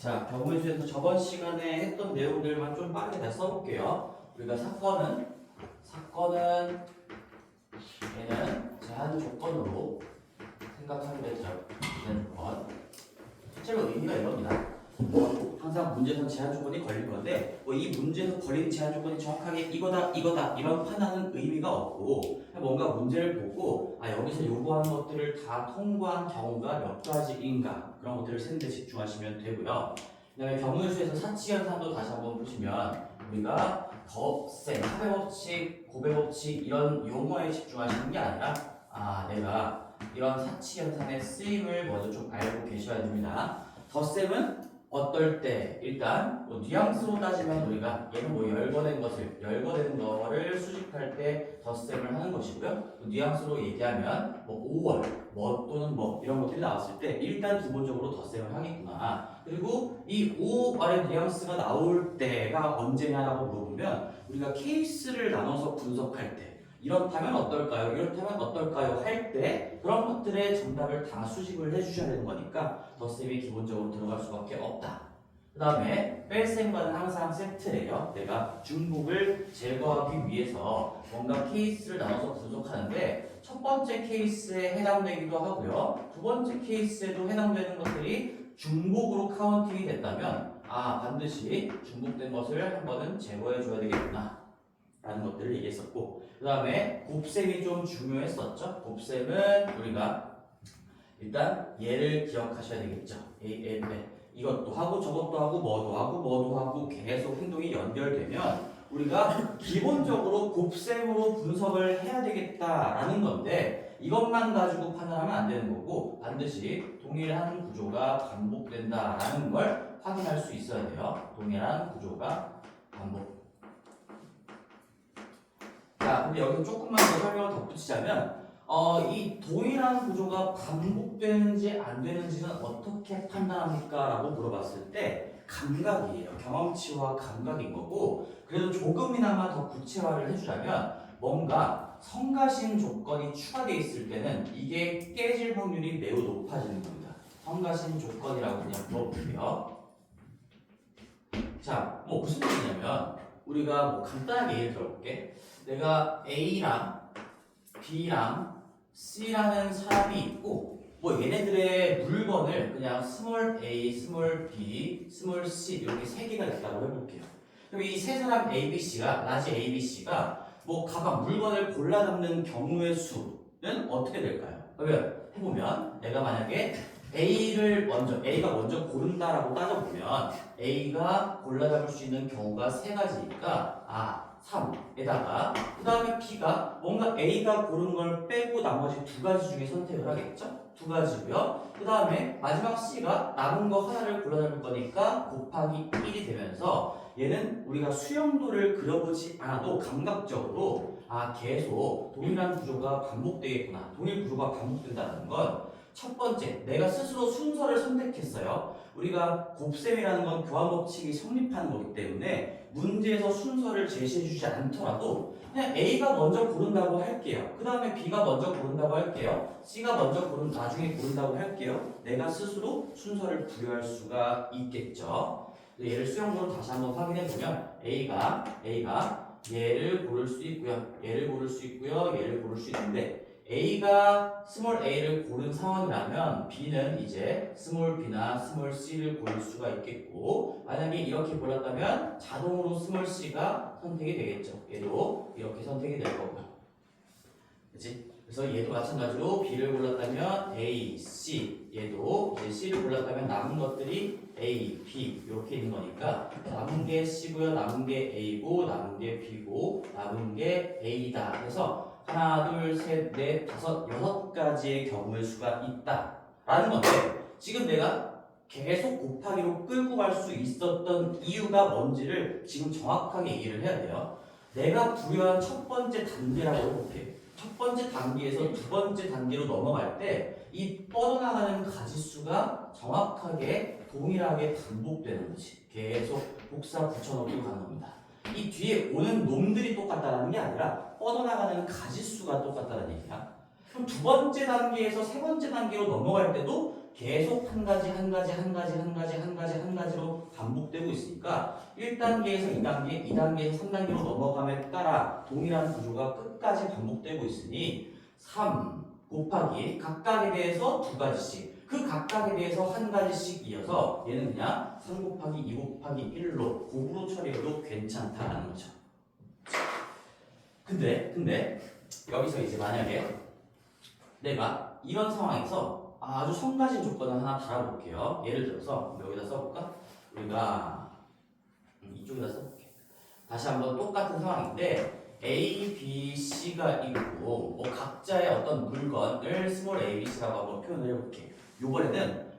자, 경우의 수에서 저번 시간에 했던 내용들만 좀 빠르게 다시 써볼게요. 우리가 사건은 얘는 제한 조건으로 생각하게 되는 조건. 실제로 의미가 이럽니다. 항상 문제에서 제한 조건이 걸릴 건데 이 문제에서 걸린 제한 조건이 정확하게 이거다 이런 판단은 의미가 없고 뭔가 문제를 보고 여기서 요구하는 것들을 다 통과한 경우가 몇 가지인가 그런 것들을 세는 데 집중하시면 되고요. 그 다음에 경우의 수에서 사치현상도 다시 한번 보시면 우리가 덧셈, 합의법칙, 고배법칙 이런 용어에 집중하시는 게 아니라 내가 이런 사치현상의 쓰임을 먼저 좀 알고 계셔야 됩니다. 덧셈은 어떨 때 일단 뉘앙스로 따지면 우리가 얘는 열거된 거를 수식할 때 덧셈을 하는 것이고요. 뉘앙스로 얘기하면 5월 또는 이런 것들이 나왔을 때 일단 기본적으로 덧셈을 하겠구나. 그리고 이 5월의 뉘앙스가 나올 때가 언제냐라고 물어보면 우리가 케이스를 나눠서 분석할 때 이렇다면 어떨까요? 이렇다면 어떨까요? 할 때 그런 것들의 정답을 다 수집을 해주셔야 되는 거니까 덧셈이 기본적으로 들어갈 수밖에 없다. 그 다음에 뺄셈과는 항상 세트예요. 내가 중복을 제거하기 위해서 뭔가 케이스를 나눠서 분석하는데 첫 번째 케이스에 해당되기도 하고요. 두 번째 케이스에도 해당되는 것들이 중복으로 카운팅이 됐다면 반드시 중복된 것을 한 번은 제거해 줘야 되겠구나 라는 것들을 얘기했었고 그 다음에 곱셈이 좀 중요했었죠. 곱셈은 우리가 일단 얘를 기억하셔야 되겠죠. A, 이것도 하고 저것도 하고 뭐도 하고 계속 행동이 연결되면 우리가 기본적으로 곱셈으로 분석을 해야 되겠다라는 건데 이것만 가지고 판단하면 안 되는 거고 반드시 동일한 구조가 반복된다라는 걸 확인할 수 있어야 돼요. 동일한 구조가 반복. 자, 근데 여기서 조금만 더 설명을 덧붙이자면 이 동일한 구조가 반복되는지 안 되는지는 어떻게 판단합니까? 라고 물어봤을 때 감각이에요. 경험치와 감각인 거고 그래도 조금이나마 더 구체화를 해주자면 뭔가 성가신 조건이 추가되어 있을 때는 이게 깨질 확률이 매우 높아지는 겁니다. 성가신 조건이라고 그냥 물어볼게요. 자, 무슨 얘기냐면 우리가 간단하게 예를 들어볼게. 내가 A랑 B랑 C라는 사람이 있고 얘네들의 물건을 그냥 스몰 a, 스몰 b, 스몰 c 이렇게 세 개가 있다고 해볼게요. 그럼 이 세 사람 A, B, C가 라지 A, B, C가 각각 물건을 골라 담는 경우의 수는 어떻게 될까요? 그러면 해보면 내가 만약에 A가 먼저 고른다라고 따져보면 A가 골라 담을 수 있는 경우가 세 가지니까 3에다가 그 다음에 B가 뭔가 A가 고른 걸 빼고 나머지 두 가지 중에 선택을 하겠죠? 두 가지고요. 그 다음에 마지막 C가 남은 거 하나를 골라 담을 거니까 곱하기 1이 되면서 얘는 우리가 수영도를 그려보지 않아도 감각적으로 계속 동일한 구조가 반복되겠구나. 동일 구조가 반복된다는 건 첫 번째, 내가 스스로 순서를 선택했어요. 우리가 곱셈이라는 건 교환법칙이 성립하는 거기 때문에 문제에서 순서를 제시해주지 않더라도 그냥 A가 먼저 고른다고 할게요. 그 다음에 B가 먼저 고른다고 할게요. C가 나중에 고른다고 할게요. 내가 스스로 순서를 부여할 수가 있겠죠. 얘를 수형으로 다시 한번 확인해보면 A가 얘를 고를 수 있고요. 얘를 고를 수 있고요. 얘를 고를 수 있는데 A가 스몰 a를 고른 상황이라면 B는 이제 스몰 b나 스몰 c를 고를 수가 있겠고 만약에 이렇게 골랐다면 자동으로 스몰 c가 선택이 되겠죠. 얘도 이렇게 선택이 될 거고요. 그치? 그래서 얘도 마찬가지로 B를 골랐다면 A, C 얘도 이제 C를 골랐다면 남은 것들이 A, B 이렇게 있는 거니까 남은 게 C고요. 남은 게 A고 남은 게 B고 남은 게 A다. 그래서 하나, 둘, 셋, 넷, 다섯, 6가지의 경우의 수가 있다라는 건데 지금 내가 계속 곱하기로 끌고 갈 수 있었던 이유가 뭔지를 지금 정확하게 얘기를 해야 돼요. 내가 부여한 첫 번째 단계라고 해볼게. 첫 번째 단계에서 두 번째 단계로 넘어갈 때 이 뻗어나가는 가지수가 정확하게 동일하게 반복되는 거지. 계속 복사 붙여넣기로 가는 겁니다. 이 뒤에 오는 놈들이 똑같다는 게 아니라 뻗어나가는 가지수가 똑같다는 얘기야. 그럼 두 번째 단계에서 세 번째 단계로 넘어갈 때도 계속 한 가지로 반복되고 있으니까 1단계에서 2단계, 2단계에서 3단계로 넘어감에 따라 동일한 구조가 끝까지 반복되고 있으니 3 곱하기 각각에 대해서 두 가지씩, 그 각각에 대해서 한 가지씩 이어서 얘는 그냥 3 곱하기 2 곱하기 1로 곱으로 처리해도 괜찮다라는 거죠. 근데 여기서 이제 만약에 내가 이런 상황에서 아주 성가신 조건을 하나 달아볼게요. 예를 들어서 여기다 써볼까? 우리가 이쪽에다 써볼게. 다시 한번 똑같은 상황인데 A, B, C가 있고 뭐 각자의 어떤 물건을 스몰 a, b, c라고 한번 표현을 해볼게. 요번에는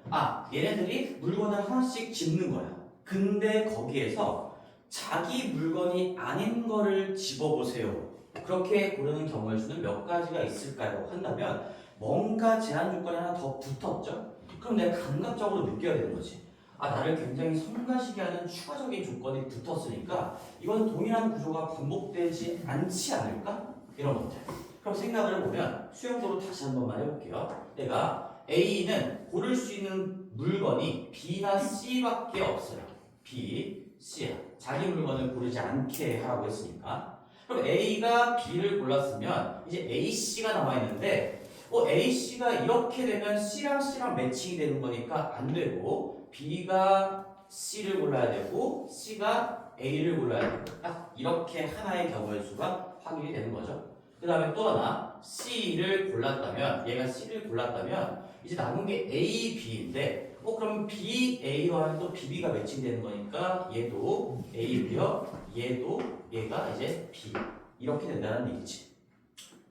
얘네들이 물건을 하나씩 집는 거야. 근데 거기에서 자기 물건이 아닌 거를 집어보세요. 그렇게 고르는 경우의 수는 몇 가지가 있을까요? 한다면 뭔가 제한 조건이 하나 더 붙었죠? 그럼 내가 감각적으로 느껴야 되는 거지. 나를 굉장히 성가시게 하는 추가적인 조건이 붙었으니까 이건 동일한 구조가 반복되지 않지 않을까? 이런 것들. 그럼 생각을 해보면 수용도로 다시 한 번만 해볼게요. 내가 A는 고를 수 있는 물건이 B나 C밖에 없어요. B, C야. 자기 물건을 고르지 않게 하라고 했으니까. 그럼 A가 B를 골랐으면 이제 A, C가 남아있는데 A, C가 이렇게 되면 C랑 C랑 매칭이 되는 거니까 안 되고 B가 C를 골라야 되고 C가 A를 골라야 되고 딱 이렇게 하나의 경우의 수가 확인이 되는 거죠. 그 다음에 또 하나 C를 골랐다면 얘가 C를 골랐다면 이제 남은 게 A, B인데 그럼 B, A로 하면 또 B, B가 매칭되는 거니까 얘도 A고요. 얘도 얘가 이제 B 이렇게 된다는 얘기지.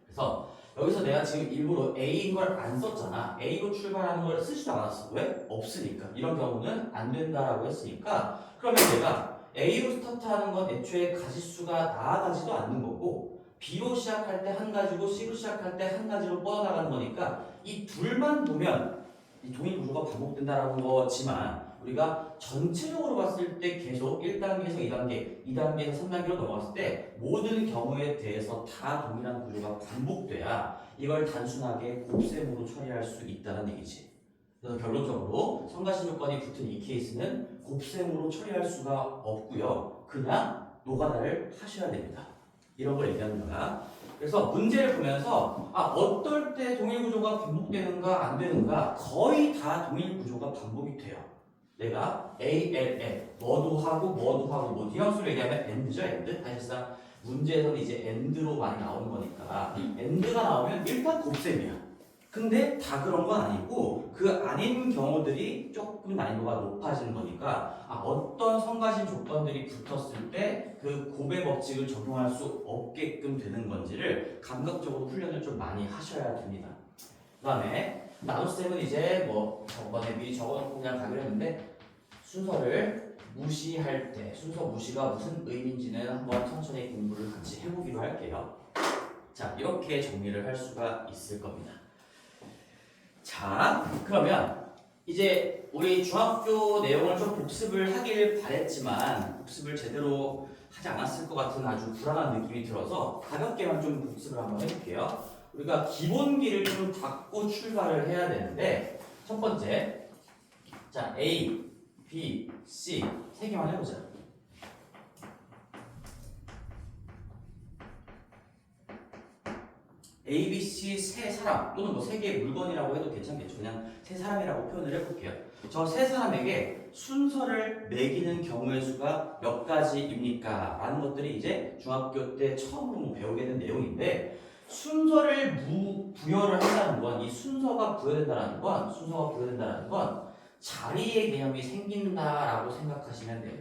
그래서 여기서 내가 지금 일부러 A인 걸 안 썼잖아. A로 출발하는 걸 쓰지도 않았어. 왜? 없으니까. 이런 경우는 안 된다라고 했으니까 그러면 내가 A로 스타트하는 건 애초에 가지수가 나아가지도 않는 거고 B로 시작할 때 한 가지고 C로 시작할 때 한 가지로 뻗어나가는 거니까 이 둘만 보면 이 동일 구조가 반복된다라는 거지만 우리가 전체적으로 봤을 때 계속 1단계에서 2단계, 2단계에서 3단계로 넘어갔을 때 모든 경우에 대해서 다 동일한 구조가 반복돼야 이걸 단순하게 곱셈으로 처리할 수 있다는 얘기지. 그래서 결론적으로 성가신 조건이 붙은 이 케이스는 곱셈으로 처리할 수가 없고요. 그냥 노가다를 하셔야 됩니다. 이런 걸 얘기하는 거야. 그래서 문제를 보면서 어떨 때 동일 구조가 반복되는가 안 되는가 거의 다 동일 구조가 반복이 돼요. 내가 A, L, L 뭐도 하고 뭐 뉘앙스로 얘기하면 AND죠. AND. 사실상 문제에서는 이제 AND로 많이 나오는 거니까 AND가 나오면 일단 곱셈이야. 근데 다 그런 건 아니고 그 아닌 경우들이 조금 난이도가 높아지는 거니까 어떤 성가신 조건들이 붙었을 때 그 곱의 법칙을 적용할 수 없게끔 되는 건지를 감각적으로 훈련을 좀 많이 하셔야 됩니다. 그 다음에 나눗셈은 이제 뭐 저번에 미리 적어놓고 그냥 가기로 했는데 순서를 무시할 때 순서 무시가 무슨 의미인지는 한번 천천히 공부를 같이 해보기로 할게요. 자, 이렇게 정리를 할 수가 있을 겁니다. 자, 그러면 이제 우리 중학교 내용을 좀 복습을 하길 바랬지만 복습을 제대로 하지 않았을 것 같은 아주 불안한 느낌이 들어서 가볍게만 좀 복습을 한번 해볼게요. 우리가 기본기를 좀 잡고 출발을 해야 되는데 첫 번째, 자 A, B, C 세 개만 해보자. A, B, C 세 사람 또는 뭐 세 개의 물건이라고 해도 괜찮겠죠. 그냥 세 사람이라고 표현을 해볼게요. 저 세 사람에게 순서를 매기는 경우의 수가 몇 가지입니까? 라는 것들이 이제 중학교 때 처음으로 배우게 된 내용인데 순서를 부여를 한다는 건 이 순서가 부여된다는 건 자리의 개념이 생긴다라고 생각하시면 돼요.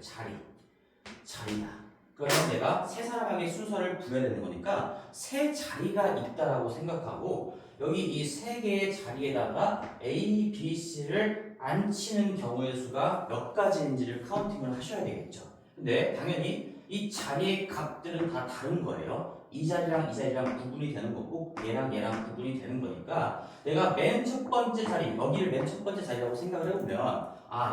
자리다. 그러면 내가 세 사람에게 순서를 부여해야 되는 거니까 세 자리가 있다라고 생각하고 여기 이 세 개의 자리에다가 A, B, C를 앉히는 경우의 수가 몇 가지인지를 카운팅을 하셔야 되겠죠. 근데 당연히 이 자리의 값들은 다 다른 거예요. 이 자리랑 이 자리랑 구분이 되는 거고 얘랑 얘랑 구분이 되는 거니까 내가 맨 첫 번째 자리, 여기를 맨 첫 번째 자리라고 생각을 해보면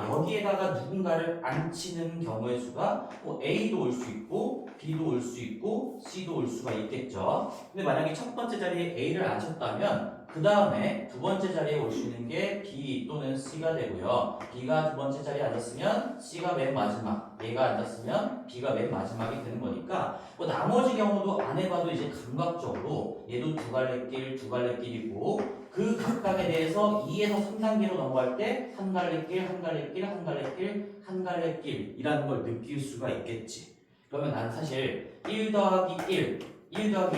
여기에다가 누군가를 앉히는 경우의 수가 뭐 A도 올 수 있고 B도 올 수 있고 C도 올 수가 있겠죠. 근데 만약에 첫 번째 자리에 A를 앉혔다면 그 다음에 두 번째 자리에 올 수 있는 게 B 또는 C가 되고요. B가 두 번째 자리에 앉았으면 C가 맨 마지막, 얘가 앉았으면 B가 맨 마지막이 되는 거니까 뭐 나머지 경우도 안 해봐도 이제 감각적으로 얘도 두 갈래 길, 두 갈래 길이고 그 각각에 대해서 2에서 3단계로 넘어갈 때 한 갈래 길, 한 갈래 길, 한 갈래 길, 한 갈래 길이라는 걸 느낄 수가 있겠지. 그러면 나는 사실 1 더하기 1 더하기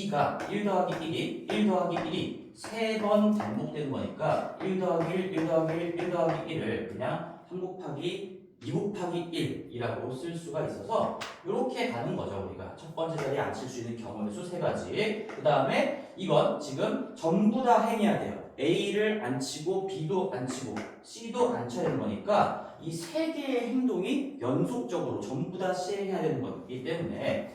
2가 1 더하기 1이 1 더하기 1이 3번 반복되는 거니까 1 더하기 1, 1 더하기 1, 1 더하기 1을 그냥 3 곱하기 2 곱하기 1이라고 쓸 수가 있어서 이렇게 가는 거죠. 우리가 첫 번째 자리에 앉힐 수 있는 경우의 수 3가지. 그 다음에 이건 지금 전부 다 행해야 돼요. A를 안 치고 B도 안 치고 C도 안 쳐야 되는 거니까 이 3개의 행동이 연속적으로 전부 다 시행해야 되는 거기 때문에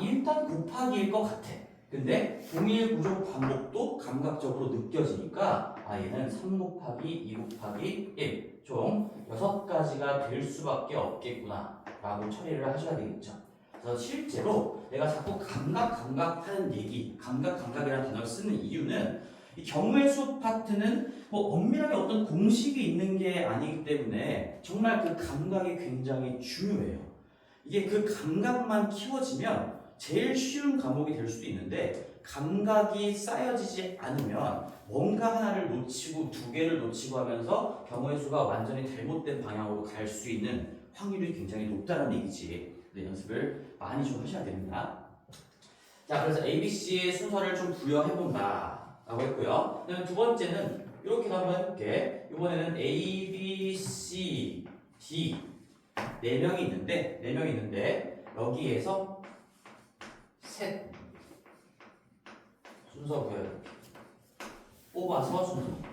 일단 곱하기일 것 같아. 근데 동일 구조 반복도 감각적으로 느껴지니까 얘는 3 곱하기 2 곱하기 1 총 6가지가 될 수밖에 없겠구나 라고 처리를 하셔야 되겠죠. 그래서 실제로 내가 자꾸 감각 하는 얘기, 감각이라는 단어를 쓰는 이유는 이 경우의 수 파트는 뭐 엄밀하게 어떤 공식이 있는 게 아니기 때문에 정말 그 감각이 굉장히 중요해요. 이게 그 감각만 키워지면 제일 쉬운 과목이 될 수도 있는데 감각이 쌓여지지 않으면 뭔가 하나를 놓치고 두 개를 놓치고 하면서 경우의 수가 완전히 잘못된 방향으로 갈 수 있는 확률이 굉장히 높다는 얘기지. 근데 연습을 많이 좀 하셔야 됩니다. 자, 그래서 ABC의 순서를 좀 부여해본다 라고 했고요. 그다음에 두 번째는 이렇게 한번 해볼게. 이번에는 A, B, C, D 4명이 있는데 여기에서 셋 순서 보여요. 뽑아서 순서.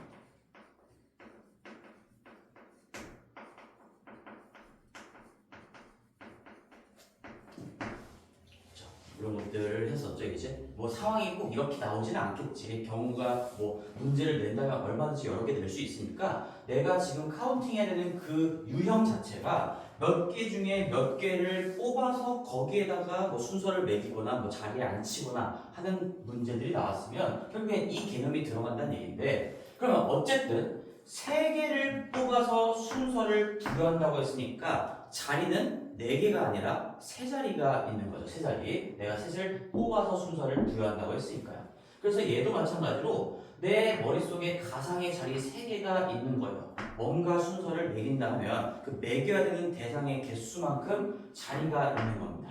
이런 것들을 했었죠. 이제 뭐 상황이 꼭 이렇게 나오지는 않겠지. 경우가 뭐 문제를 낸다면 얼마든지 여러 개 될 수 있으니까 내가 지금 카운팅해야 되는 그 유형 자체가 몇 개 중에 몇 개를 뽑아서 거기에다가 뭐 순서를 매기거나 뭐 자리에 앉히거나 하는 문제들이 나왔으면 결국엔 이 개념이 들어간다는 얘기인데, 그러면 어쨌든 3개를 뽑아서 순서를 부여한다고 했으니까 자리는 4개가 아니라 3자리가 있는 거죠. 3자리. 내가 셋을 뽑아서 순서를 부여한다고 했으니까요. 그래서 얘도 마찬가지로 내 머릿속에 가상의 자리 3개가 있는 거예요. 뭔가 순서를 매긴다 하면 그 매겨야 되는 대상의 개수만큼 자리가 있는 겁니다.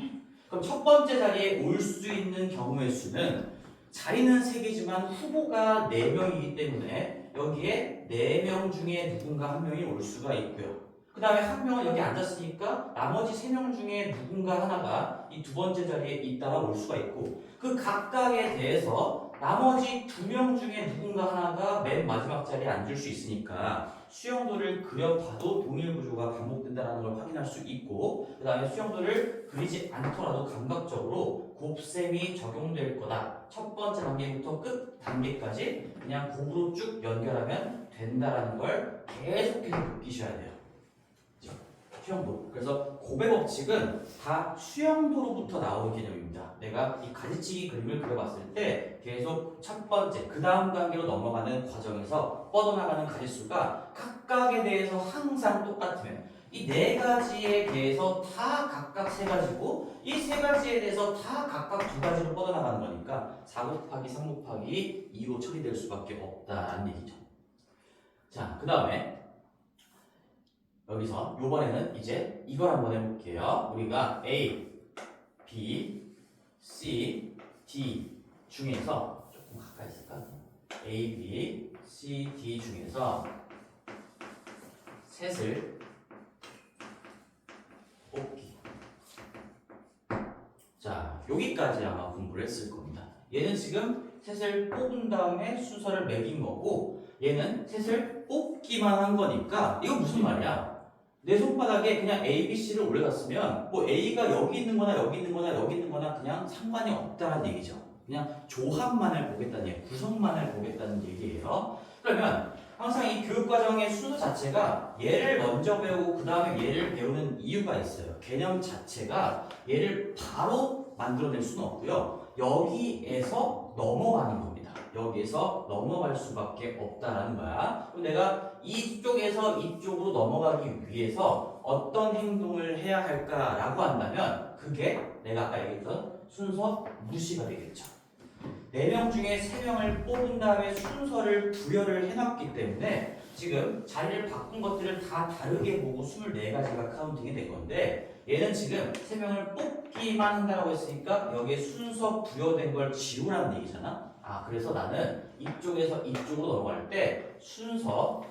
그럼 첫 번째 자리에 올 수 있는 경우의 수는 자리는 3개지만 후보가 4명이기 때문에 여기에 4명 중에 누군가 한 명이 올 수가 있고요. 그 다음에 한 명은 여기 앉았으니까 나머지 3명 중에 누군가 하나가 이 두 번째 자리에 있다가 올 수가 있고, 그 각각에 대해서 나머지 2명 중에 누군가 하나가 맨 마지막 자리에 앉을 수 있으니까 수영도를 그려봐도 동일 구조가 반복된다는 걸 확인할 수 있고, 그 다음에 수영도를 그리지 않더라도 감각적으로 곱셈이 적용될 거다. 첫 번째 단계부터 끝 단계까지 그냥 곱으로 쭉 연결하면 된다는 걸 계속해서 느끼셔야 돼요. 수영도. 그래서 곱의 법칙은 다 수영도로부터 나오는 개념입니다. 내가 이 가지치기 그림을 그려봤을 때 계속 첫 번째, 그 다음 단계로 넘어가는 과정에서 뻗어나가는 가지수가 각각에 대해서 항상 똑같으면 이 4가지에 대해서 다 각각 3가지고 이 3가지에 대해서 다 각각 2가지로 뻗어나가는 거니까 4 곱하기 3 곱하기 2로 처리될 수밖에 없다는 얘기죠. 자, 그 다음에 여기서 요번에는 이제 이걸 한번 해볼게요. 우리가 A, B, C, D 중에서 조금 가까이 있을까? A, B, C, D 중에서 셋을 뽑기. 자, 여기까지 아마 공부를 했을 겁니다. 얘는 지금 셋을 뽑은 다음에 순서를 매긴 거고, 얘는 셋을 뽑기만 한 거니까 이거 무슨 말이야? 내 손바닥에 그냥 A, B, C를 올려놨으면 뭐 A가 여기 있는 거나 여기 있는 거나 여기 있는 거나 그냥 상관이 없다는 얘기죠. 그냥 조합만을 보겠다는 얘기, 구성만을 보겠다는 얘기예요. 그러면 항상 이 교육과정의 순서 자체가 얘를 먼저 배우고 그 다음에 얘를 배우는 이유가 있어요. 개념 자체가 얘를 바로 만들어낼 수는 없고요. 여기에서 넘어가는 겁니다. 여기에서 넘어갈 수밖에 없다라는 거야. 그럼 내가 이쪽에서 이쪽으로 넘어가기 위해서 어떤 행동을 해야 할까라고 한다면 그게 내가 아까 얘기했던 순서 무시가 되겠죠. 4명 중에 3명을 뽑은 다음에 순서를 부여를 해놨기 때문에 지금 자리를 바꾼 것들을 다 다르게 보고 24가지가 카운팅이 된 건데 얘는 지금 3명을 뽑기만 한다고 했으니까 여기에 순서 부여된 걸 지우라는 얘기잖아. 그래서 나는 이쪽에서 이쪽으로 넘어갈 때 순서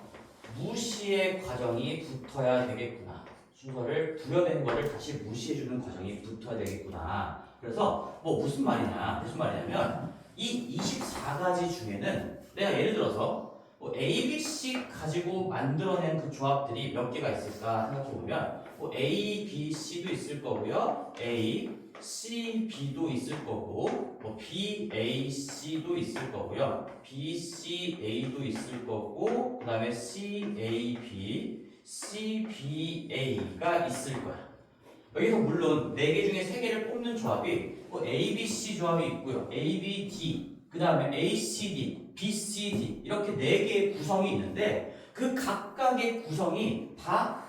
무시의 과정이 붙어야 되겠구나. 순서를 부여된 거를 다시 무시해주는 과정이 붙어야 되겠구나. 그래서 무슨 말이냐면 이 24가지 중에는 내가 예를 들어서 A, B, C 가지고 만들어낸 그 조합들이 몇 개가 있을까 생각해보면 A, B, C도 있을 거고요. A, C, B도 있을 거고 B, A, C도 있을 거고요. B, C, A도 있을 거고 그 다음에 C, A, B, C, B, A가 있을 거야. 여기서 물론 4개 중에 3개를 뽑는 조합이 A, B, C 조합이 있고요. A, B, D 그 다음에 A, C, D, B, C, D 이렇게 4개의 구성이 있는데 그 각각의 구성이 다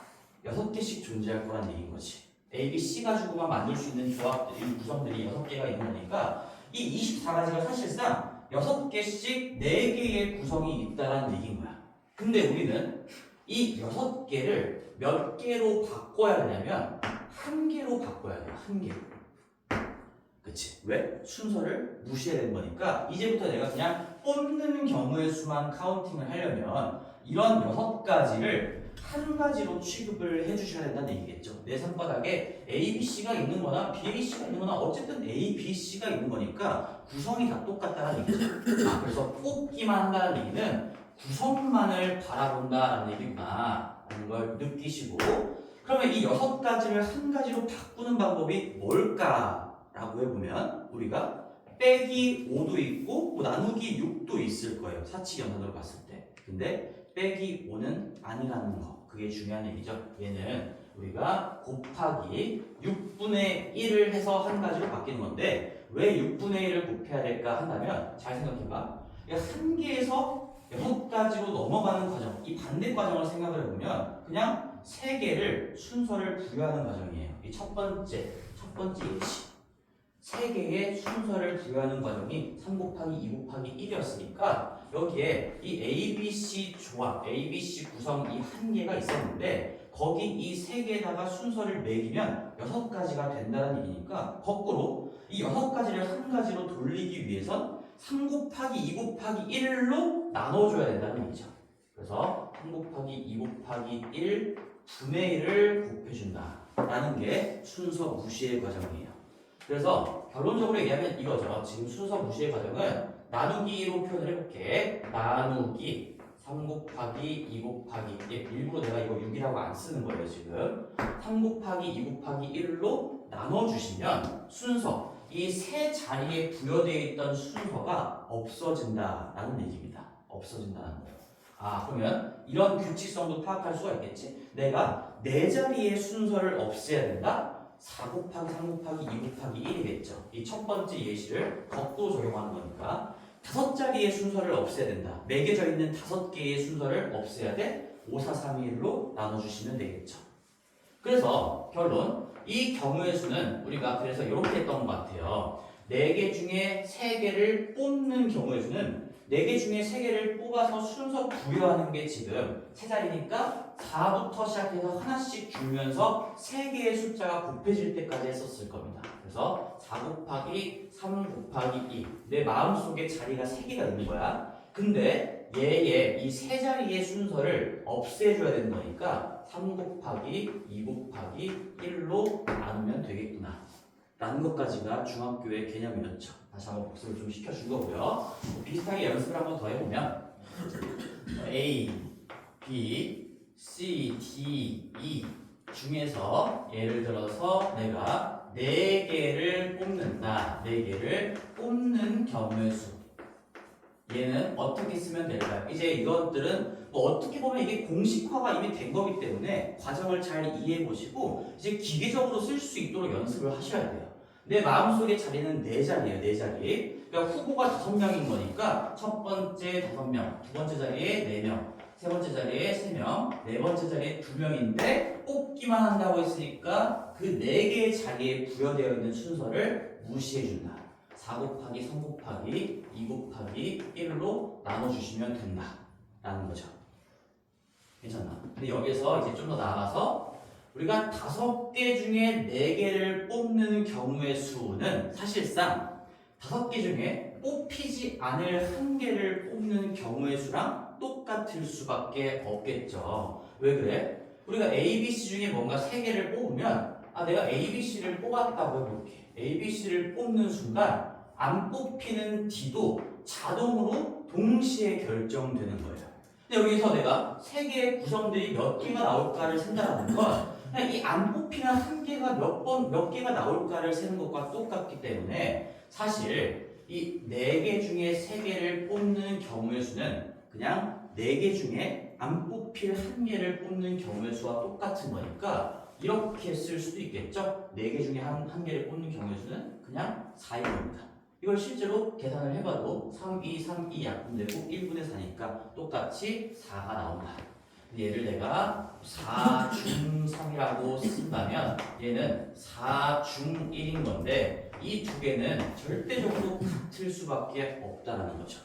6개씩 존재할 거란 얘기인 거지. A, B, C 가지고만 만들 수 있는 조합들이 구성들이 6개가 있는 거니까 이 24가지가 사실상 6개씩 4개의 구성이 있다는 얘기인 거야. 근데 우리는 이 6개를 몇 개로 바꿔야 되냐면 1개로 바꿔야 돼요. 1개. 그치? 왜? 순서를 무시해야 되는 거니까 이제부터 내가 그냥 뽑는 경우의 수만 카운팅을 하려면 이런 6가지를 한 가지로 취급을 해주셔야 된다는 얘기겠죠. 내 손바닥에 A, B, C가 있는 거나 B, A, C가 있는 거나 어쨌든 A, B, C가 있는 거니까 구성이 다 똑같다는 얘기죠. 그래서 뽑기만 한다는 얘기는 구성만을 바라본다라는 얘기구나 라는 걸 느끼시고 그러면 이 6가지를 한 가지로 바꾸는 방법이 뭘까라고 해보면 우리가 빼기 5도 있고 나누기 6도 있을 거예요. 사칙연산으로 봤을 때. 근데 빼기 5는 아니라는 거. 그게 중요한 얘기죠. 얘는 우리가 곱하기 6분의 1을 해서 한 가지로 바뀌는 건데 왜 6분의 1을 곱해야 될까 한다면 잘 생각해봐. 한 개에서 6가지로 넘어가는 과정, 이 반대 과정을 생각을 해보면 그냥 3개를 순서를 부여하는 과정이에요. 이 첫 번째 예시. 3개의 순서를 부여하는 과정이 3 곱하기 2 곱하기 1이었으니까 여기에 이 A, B, C 조합, A, B, C 구성 이 한 개가 있었는데 거기 이 3개에다가 순서를 매기면 6가지가 된다는 얘기니까 거꾸로 이 6가지를 한 가지로 돌리기 위해선 3 곱하기 2 곱하기 1로 나눠줘야 된다는 얘기죠. 그래서 3 곱하기 2 곱하기 1 분의 1을 곱해준다 라는 게 순서 무시의 과정이에요. 그래서 결론적으로 얘기하면 이거죠. 지금 순서 무시의 과정은 나누기로 표현을 해볼게. 나누기 3 곱하기 2 곱하기 1. 일부러 내가 이거 6이라고 안 쓰는 거예요 지금. 3 곱하기 2 곱하기 1로 나눠주시면 순서 이 세 자리에 부여되어 있던 순서가 없어진다라는 얘기입니다. 없어진다는 거예요. 그러면 이런 규칙성도 파악할 수가 있겠지. 내가 4자리의 순서를 없애야 된다? 4 곱하기 3 곱하기 2 곱하기 1이겠죠. 이 첫 번째 예시를 거꾸로 적용하는 거니까 5자리의 순서를 없애야 된다. 매겨져 있는 5개의 순서를 없애야 돼. 5, 4, 3, 2, 1로 나눠주시면 되겠죠. 그래서 결론, 이 경우의 수는 우리가 그래서 이렇게 했던 것 같아요. 4개 중에 3개를 뽑는 경우의 수는 4개 중에 3개를 뽑아서 순서 부여하는 게 지금 3자리니까 4부터 시작해서 하나씩 줄면서 3개의 숫자가 곱해질 때까지 했었을 겁니다. 그래서 4 곱하기 3 곱하기 2. 내 마음속에 자리가 3개가 있는 거야. 근데 얘의 이 3자리의 순서를 없애줘야 되는 거니까 3 곱하기 2 곱하기 1로 나누면 되겠구나 라는 것까지가 중학교의 개념이었죠. 다시 한번 복습을 좀 시켜준 거고요. 비슷하게 연습을 한번 더 해보면 A, B, C, D, E 중에서 예를 들어서 내가 4개를 뽑는다. 4개를 뽑는 경우의 수. 얘는 어떻게 쓰면 될까요? 이제 이것들은 어떻게 보면 이게 공식화가 이미 된 거기 때문에 과정을 잘 이해해 보시고 이제 기계적으로 쓸 수 있도록 연습을 하셔야 돼요. 내 마음속의 자리는 네 자리예요. 네 자리. 그러니까 후보가 5명인 거니까 첫 번째 5명, 두 번째 자리에 4명, 세 번째 자리에 3명, 네 번째 자리에 2명인데 뽑기만 한다고 했으니까 그 4개의 자리에 부여되어 있는 순서를 무시해준다. 4 곱하기 3 곱하기 2 곱하기 1로 나눠주시면 된다. 라는 거죠. 괜찮나? 근데 여기서 이제 좀 더 나아가서 우리가 5개 중에 4개를 뽑는 경우의 수는 사실상 5개 중에 뽑히지 않을 1개를 뽑는 경우의 수랑 똑같을 수밖에 없겠죠. 왜 그래? 우리가 A, B, C 중에 뭔가 3개를 뽑으면 내가 A, B, C를 뽑았다고 해볼게. A, B, C를 뽑는 순간 안 뽑히는 D도 자동으로 동시에 결정되는 거예요. 근데 여기서 내가 3개의 구성들이 몇 개가 나올까를 센다는 건 그냥 이 안 뽑히는 1개가 몇 개가 나올까를 세는 것과 똑같기 때문에 사실 이 4개 중에 3개를 뽑는 경우의 수는 그냥 4개 중에 안 뽑힐 1개를 뽑는 경우의 수와 똑같은 거니까 이렇게 쓸 수도 있겠죠? 4개 중에 1개를 뽑는 경우의 수는 그냥 4인 겁니다. 이걸 실제로 계산을 해봐도 3, 2, 3, 2 약분되고 1분의 4니까 똑같이 4가 나온다. 얘를 내가 4중 3이라고 쓴다면 얘는 4중 1인 건데 이 두 개는 절대적으로 같을 수밖에 없다는 거죠.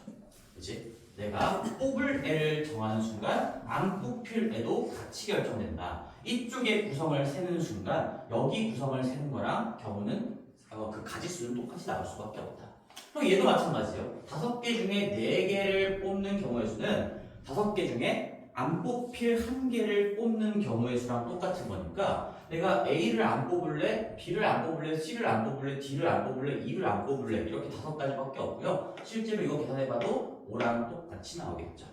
그치? 내가 뽑을 애를 정하는 순간 안 뽑힐 애도 같이 결정된다. 이쪽의 구성을 세는 순간 여기 구성을 세는 거랑 경우는 그 가지수는 똑같이 나올 수밖에 없다. 그럼 얘도 마찬가지예요. 5개 중에 4개를 뽑는 경우의 수는 5개 중에 안 뽑힐 1개를 뽑는 경우의 수랑 똑같은 거니까 내가 A를 안 뽑을래, B를 안 뽑을래, C를 안 뽑을래, D를 안 뽑을래, E를 안 뽑을래 이렇게 5가지밖에 없고요. 실제로 이거 계산해봐도 5랑 똑같이 나오겠죠.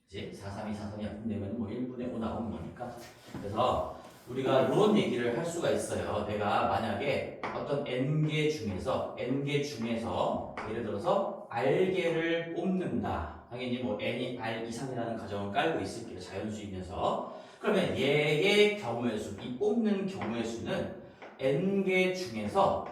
이제 4, 3, 2, 4, 3이 약분되면 뭐 1분의 5 나오는 거니까. 그래서 우리가 이런 얘기를 할 수가 있어요. 내가 만약에 어떤 n개 중에서 예를 들어서 r개를 뽑는다. 당연히 뭐 n이 r 이상이라는 가정을 깔고 있을게요. 자연수이면서. 그러면 얘의 경우의 수, 이 뽑는 경우의 수는 n개 중에서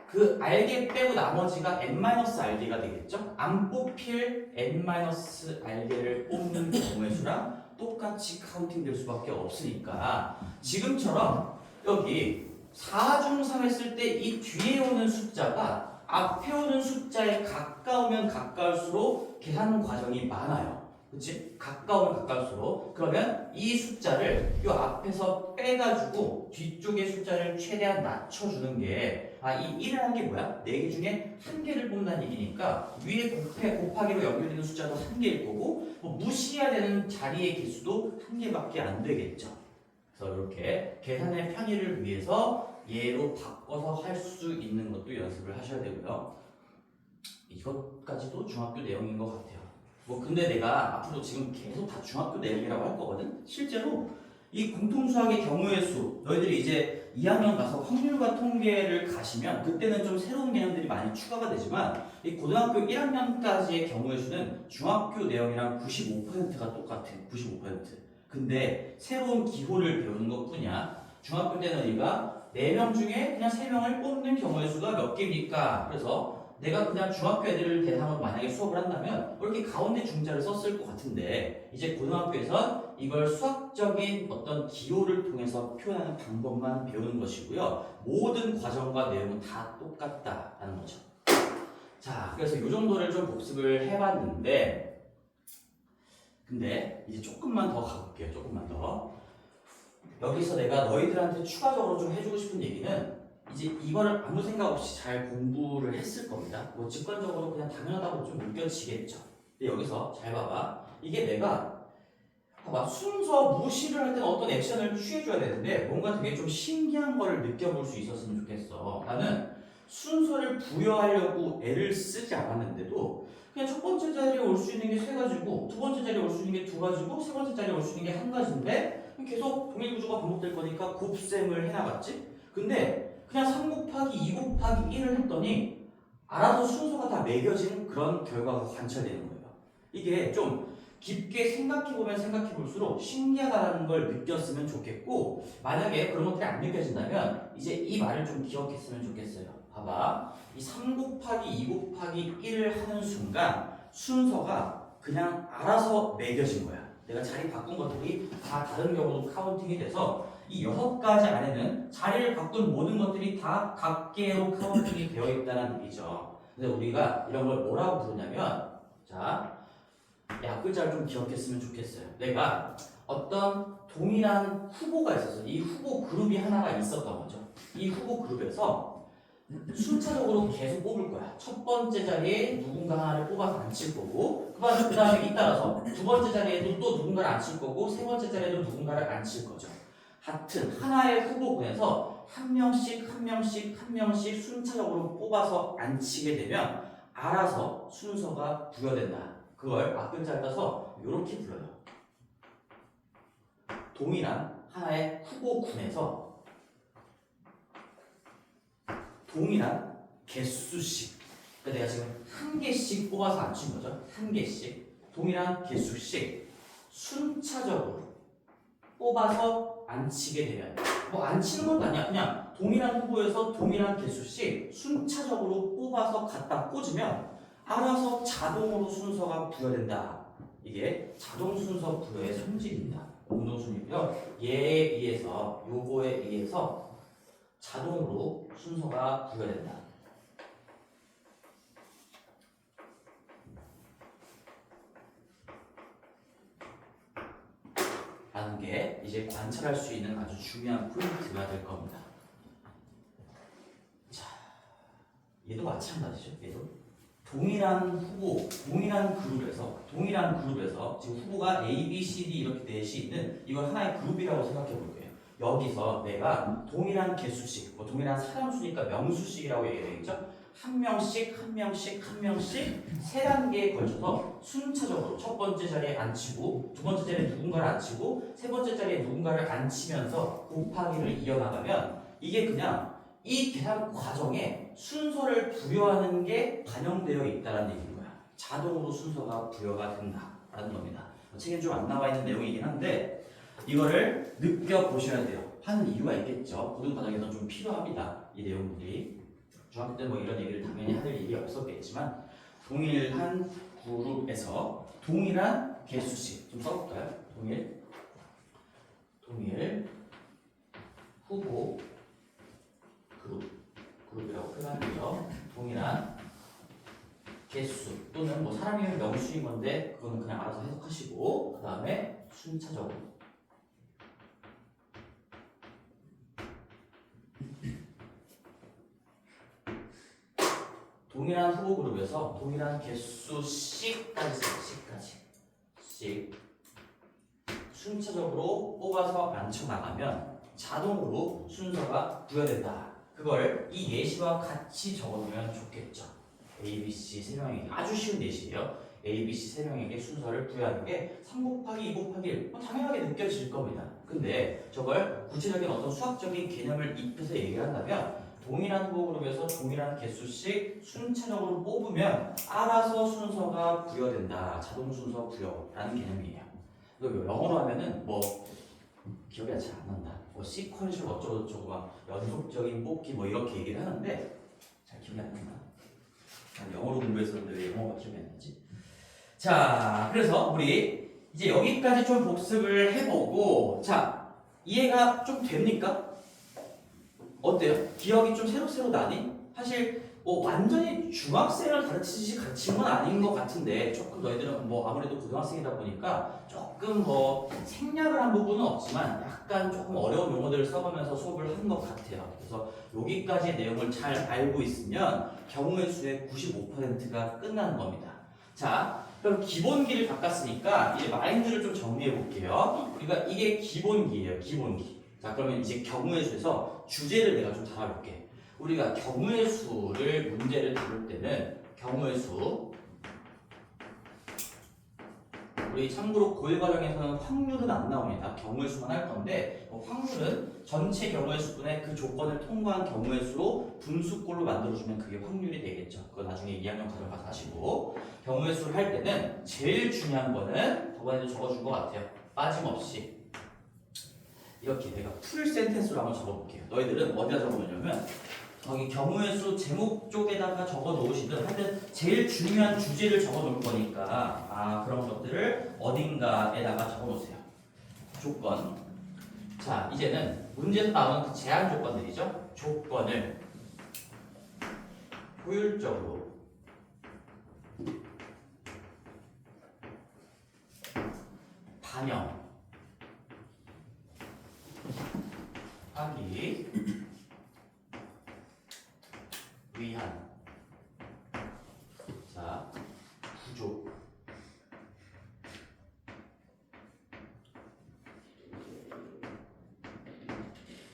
그 r개 빼고 나머지가 n-r개가 되겠죠? 안 뽑힐 n-r개를 뽑는 경우의 수랑 똑같이 카운팅 될 수밖에 없으니까 지금처럼 여기 4중 3 했을 때 이 뒤에 오는 숫자가 앞에 오는 숫자에 가까우면 가까울수록 계산 과정이 많아요. 그치? 가까우면 가까울수록 그러면 이 숫자를 이 앞에서 빼가지고 뒤쪽의 숫자를 최대한 낮춰주는 게 이 1이라는 게 뭐야? 4개 중에 1개를 뽑는다는 얘기니까 위에 곱하기로 연결되는 숫자도 1개일 거고 뭐 무시해야 되는 자리의 개수도 1개밖에 안 되겠죠. 그래서 이렇게 계산의 편의를 위해서 얘로 바꿔서 할 수 있는 것도 연습을 하셔야 되고요. 이것까지도 중학교 내용인 것 같아요. 뭐 근데 내가 앞으로 지금 계속 다 중학교 내용이라고 할 거거든. 실제로 이 공통수학의 경우의 수 너희들이 이제 2학년 가서 확률과 통계를 가시면 그때는 좀 새로운 개념들이 많이 추가가 되지만 이 고등학교 1학년까지의 경우의 수는 중학교 내용이랑 95%가 똑같아. 95%. 근데 새로운 기호를 배우는 것 뿐이야. 중학교 때는 우리가 4명 중에 그냥 3명을 뽑는 경우의 수가 몇 개입니까? 그래서 내가 그냥 중학교 애들을 대상으로 만약에 수업을 한다면 이렇게 가운데 중자를 썼을 것 같은데 이제 고등학교에서 이걸 수학적인 어떤 기호를 통해서 표현하는 방법만 배우는 것이고요. 모든 과정과 내용은 다 똑같다라는 거죠. 자, 그래서 이 정도를 좀 복습을 해봤는데 근데 이제 조금만 더 가볼게요. 조금만 더. 여기서 내가 너희들한테 추가적으로 좀 해주고 싶은 얘기는 이제 이거를 아무 생각 없이 잘 공부를 했을 겁니다. 뭐 직관적으로 그냥 당연하다고 좀 느껴지겠죠. 근데 여기서 잘 봐봐. 이게 내가 봐봐 순서 무시를 할 때는 어떤 액션을 취해줘야 되는데 뭔가 되게 좀 신기한 거를 느껴볼 수 있었으면 좋겠어. 나는 순서를 부여하려고 애를 쓰지 않았는데도 그냥 첫 번째 자리에 올 수 있는 게 3가지고 두 번째 자리에 올 수 있는 게 2가지고 세 번째 자리에 올 수 있는 게 1가지인데 계속 동일 구조가 반복될 거니까 곱셈을 해나갔지? 근데 그냥 3 곱하기 2 곱하기 1을 했더니 알아서 순서가 다 매겨지는 그런 결과가 관찰되는 거예요. 이게 좀 깊게 생각해보면 생각해볼수록 신기하다는 걸 느꼈으면 좋겠고 만약에 그런 것들이 안 느껴진다면 이제 이 말을 좀 기억했으면 좋겠어요. 봐봐. 이 3 곱하기 2 곱하기 1을 하는 순간 순서가 그냥 알아서 매겨진 거야. 내가 자리 바꾼 것들이 다 다른 경우도 카운팅이 돼서 이 6가지 안에는 자리를 바꾼 모든 것들이 다 각 개로 카운팅이 되어 있다는 얘기죠. 근데 우리가 이런 걸 뭐라고 부르냐면, 자, 앞글자를 좀 기억했으면 좋겠어요. 내가 어떤 동일한 후보가 있어서 이 후보 그룹이 하나가 있었던 거죠. 이 후보 그룹에서 순차적으로 계속 뽑을 거야. 첫 번째 자리에 누군가 하나를 뽑아서 앉힐 거고, 그 다음에 잇따라서 두 번째 자리에도 또 누군가를 앉힐 거고, 세 번째 자리에도 누군가를 앉힐 거죠. 하여튼 하나의 후보군에서 한 명씩 순차적으로 뽑아서 앉히게 되면 알아서 순서가 부여된다. 그걸 앞글자를 따서 이렇게 불러요. 동일한 하나의 후보군에서 동일한 개수씩, 그러니까 내가 지금 한 개씩 뽑아서 앉힌 거죠. 한 개씩 동일한 개수씩 순차적으로 뽑아서 앉히게 되면, 뭐 앉히는 것도 아니야. 그냥 동일한 후보에서 동일한 개수씩 순차적으로 뽑아서 갖다 꽂으면 알아서 자동으로 순서가 부여된다. 이게 자동 순서 부여의 성질입니다. 운동순위표 얘에 의해서, 요거에 의해서 자동으로 순서가 부여된다. 라는 게 이제 관찰할 수 있는 아주 중요한 포인트가 될 겁니다. 자, 얘도 마찬가지죠. 얘도 동일한 후보, 동일한 그룹에서 지금 후보가 A, B, C, D 이렇게 넷이 있는 이걸 하나의 그룹이라고 생각해 볼 거예요. 여기서 내가 동일한 개수씩, 뭐 동일한 사람 수니까 명수씩이라고 얘기되겠죠. 한 명씩 세 단계에 걸쳐서 순차적으로 첫 번째 자리에 앉히고, 두 번째 자리에 누군가를 앉히고, 세 번째 자리에 누군가를 앉히면서 곱하기를 이어나가면 이게 그냥 이 계산 과정에 순서를 부여하는 게 반영되어 있다는 얘기인 거야. 자동으로 순서가 부여가 된다라는 겁니다. 책에 좀 안 나와 있는 내용이긴 한데 이거를 느껴보셔야 돼요. 하는 이유가 있겠죠. 고등 과정에서 좀 필요합니다. 이 내용들이. 중학교 때 뭐 이런 얘기를 당연히 할 일이 없었겠지만 동일한 그룹에서 동일한 개수씩 좀 써볼까요? 동일 후보 그룹이라고 표현하고요. 동일한 개수 또는 뭐 사람이면 명수인 건데 그거는 그냥 알아서 해석하시고, 그 다음에 순차적으로 동일한 후보 그룹에서 동일한 개수씩까지 순차적으로 뽑아서 앉혀나가면 자동으로 순서가 부여된다. 그걸 이 예시와 같이 적어두면 좋겠죠. A, B, C 세 명에게 아주 쉬운 예시예요. A, B, C 세 명에게 순서를 부여하는 게 3 곱하기 2 곱하기 1 당연하게 느껴질 겁니다. 근데 저걸 구체적인 어떤 수학적인 개념을 입혀서 얘기를 한다면 동일한 후보 그룹에서 동일한 개수씩 순차적으로 뽑으면 알아서 순서가 부여된다. 자동 순서 부여라는 개념이에요. 영어로 하면은 뭐 기억이 잘 안 난다. 뭐 시퀀셜 어쩌고저쩌고 막 연속적인 뽑기 뭐 이렇게 얘기를 하는데 잘 기억이 안 난다. 난 영어로 공부했었는데 왜 영어가 기억이 안 나지? 자, 그래서 우리 이제 여기까지 좀 복습을 해보고, 자, 이해가 좀 됩니까? 어때요? 기억이 좀 새록새록 나니? 사실 뭐 완전히 중학생을 가르친 건 아닌 것 같은데 조금 너희들은 뭐 아무래도 고등학생이다 보니까 조금 뭐 생략을 한 부분은 없지만 약간 조금 어려운 용어들을 써가면서 수업을 한 것 같아요. 그래서 여기까지의 내용을 잘 알고 있으면 경우의 수의 95%가 끝나는 겁니다. 자, 그럼 기본기를 바꿨으니까 이제 마인드를 좀 정리해 볼게요. 우리가 이게 기본기예요. 기본기. 자, 그러면 이제 경우의 수에서 주제를 내가 좀 잡아볼게. 우리가 경우의 수를 문제를 다룰 때는 경우의 수, 우리 참고로 고1 과정에서는 확률은 안 나옵니다. 경우의 수만 할 건데 확률은 전체 경우의 수분의 그 조건을 통과한 경우의 수로 분수꼴로 만들어주면 그게 확률이 되겠죠. 그거 나중에 2학년 과정 가서 하시고, 경우의 수를 할 때는 제일 중요한 거는 저번에도 적어준 것 같아요. 빠짐없이 이렇게 내가 풀 센텐스로 한번 적어볼게요. 너희들은 어디다 적어놓냐면 저기 경우의 수 제목 쪽에다가 적어 놓으시든 하여튼 제일 중요한 주제를 적어 놓을 거니까 그런 것들을 어딘가에다가 적어 놓으세요. 조건. 자, 이제는 문제에서 나오는 그 제한 조건들이죠. 조건을 효율적으로 반영하기 위한 자 구조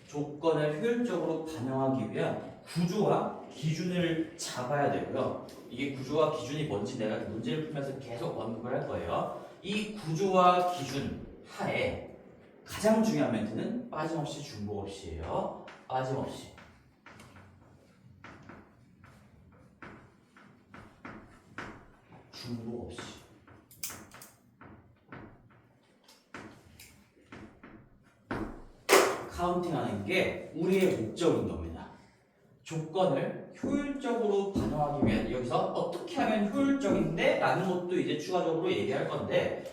조건을 효율적으로 반영하기 위한 구조와 기준을 잡아야 되고요. 이게 구조와 기준이 뭔지 내가 문제를 풀면서 계속 언급을 할 거예요. 이 구조와 기준 하에 가장 중요한 멘트는 빠짐없이 중복 없이예요. 빠짐없이. 중복 없이. 카운팅하는 게 우리의 목적인 겁니다. 조건을 효율적으로 반영하기 위한 여기서 어떻게 하면 효율적인데 라는 것도 이제 추가적으로 얘기할 건데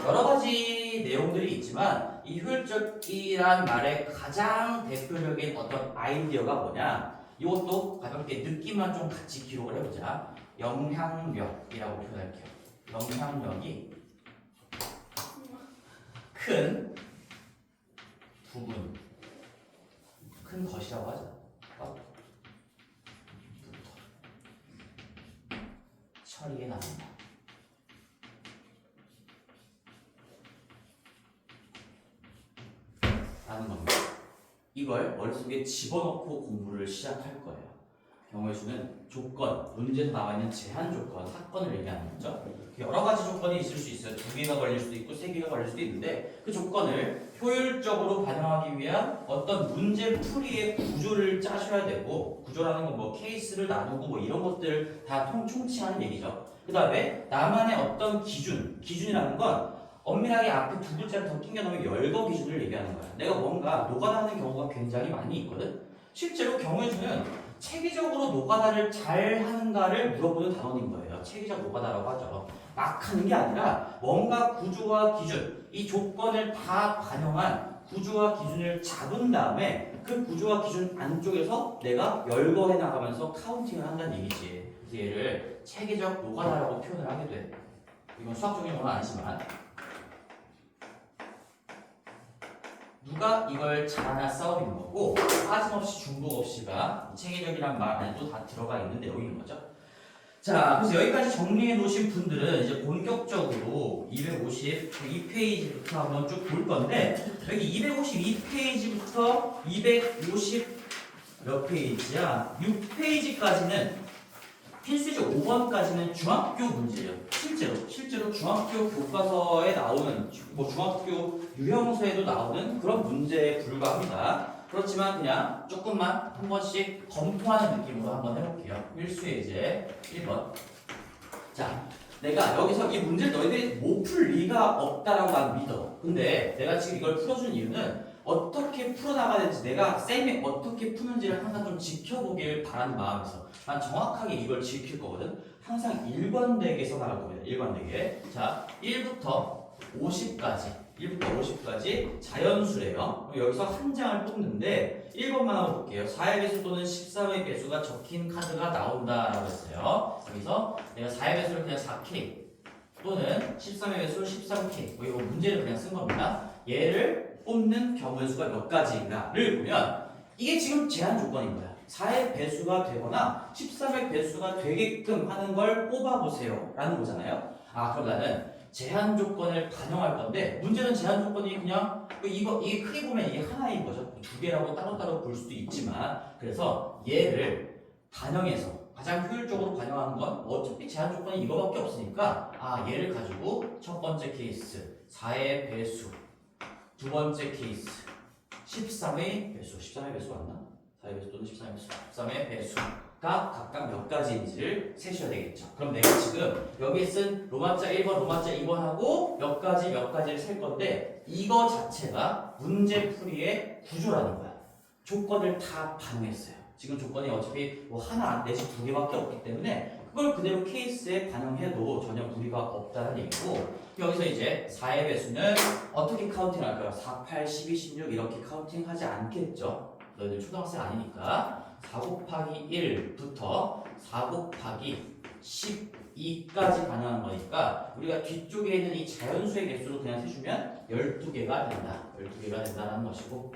여러 가지 내용들이 있지만 이 효율적이란 말의 가장 대표적인 어떤 아이디어가 뭐냐 이것도 가볍게 느낌만 좀 같이 기록을 해보자. 영향력이라고 표현할게요. 영향력이 큰 부분, 큰 것이라고 하자. 처리에 나온다. 라는 겁니다. 이걸 머릿속에 집어넣고 공부를 시작할 거예요. 경우의 수는 조건, 문제에서 나와 있는 제한 조건, 사건을 얘기하는 거죠. 여러 가지 조건이 있을 수 있어요. 2개가 걸릴 수도 있고 3개가 걸릴 수도 있는데 그 조건을 효율적으로 반영하기 위한 어떤 문제 풀이의 구조를 짜셔야 되고 구조라는 건 뭐 케이스를 나누고 뭐 이런 것들 다 총칭하는 얘기죠. 그 다음에 나만의 어떤 기준이라는 건 엄밀하게 앞에 두 글자를 더 끼겨 넣으면 열거 기준을 얘기하는 거야. 내가 뭔가 노가다하는 경우가 굉장히 많이 있거든. 실제로 경우의 수는 체계적으로 노가다를 잘 하는가를 물어보는 단원인 거예요. 체계적 노가다라고 하죠. 막 하는 게 아니라 뭔가 구조와 기준, 이 조건을 다 반영한 구조와 기준을 잡은 다음에 그 구조와 기준 안쪽에서 내가 열거해 나가면서 카운팅을 한다는 얘기지. 그래서 얘를 체계적 노가다라고 표현을 하게 돼. 이건 수학적인 건 아니지만 누가 이걸 잘하나 싸움인 거고 빠짐없이 중복 없이가 체계적이란 말 안에도 다 들어가 있는 내용인 거죠. 자, 그래서 여기까지 정리해 놓으신 분들은 이제 본격적으로 252페이지부터 한번 쭉 볼 건데 여기 252페이지부터 250 몇 페이지야? 6페이지까지는 필수적 5번까지는 중학교 문제예요. 실제로 중학교 교과서에 나오는 뭐 중학교 유형서에도 나오는 그런 문제에 불과합니다. 그렇지만 그냥 조금만 한 번씩 검토하는 느낌으로 한번 해볼게요. 필수의 이제 1번. 자, 내가 여기서 이 문제를 너희들이 못 풀 리가 없다라고 난 믿어. 근데 내가 지금 이걸 풀어준 이유는 어떻게 풀어나가야 될지 내가 쌤이 어떻게 푸는지를 항상 좀 지켜보길 바라는 마음에서 난 정확하게 이걸 지킬 거거든. 항상 일관되게 써나갈 겁니다. 일관되게. 자, 1부터 50까지 자연수래요. 여기서 한 장을 뽑는데 1번만 한번 볼게요. 4의 배수 또는 13의 배수가 적힌 카드가 나온다라고 했어요. 여기서 내가 4의 배수를 그냥 4K 또는 13의 배수 13K 뭐 이거 문제를 그냥 쓴 겁니다. 얘를 뽑는 경우의 수가 몇 가지인가를 보면 이게 지금 제한 조건인 거야. 4의 배수가 되거나 13의 배수가 되게끔 하는 걸 뽑아보세요 라는 거잖아요. 그럼 나는 제한 조건을 반영할 건데 문제는 제한 조건이 그냥 이게 크게 보면 이게 하나인 거죠. 두 개라고 따로따로 볼 수도 있지만 그래서 얘를 반영해서 가장 효율적으로 반영하는 건 어차피 제한 조건이 이거밖에 없으니까 얘를 가지고 첫 번째 케이스 4의 배수 두 번째 케이스 13의 배수 13의 배수 맞나? 4의 배수 또는 13의 배수 13의 배수가 각각 몇 가지인지를 세셔야 되겠죠. 그럼 내가 지금 여기에 쓴 로마자 1번, 로마자 2번 하고 몇 가지를 셀 건데 이거 자체가 문제 풀이의 구조라는 거야. 조건을 다 반영했어요. 지금 조건이 어차피 뭐 하나 내지 두 개밖에 없기 때문에 그걸 그대로 케이스에 반영해도 전혀 무리가 없다는 얘기고 여기서 이제 4의 배수는 어떻게 카운팅할까요? 4, 8, 12, 16 이렇게 카운팅하지 않겠죠. 너희들 초등학생 아니니까 4 곱하기 1부터 4 곱하기 12까지 가능한 거니까 우리가 뒤쪽에 있는 이 자연수의 개수로 그냥 세주면 12개가 된다. 12개가 된다는 것이고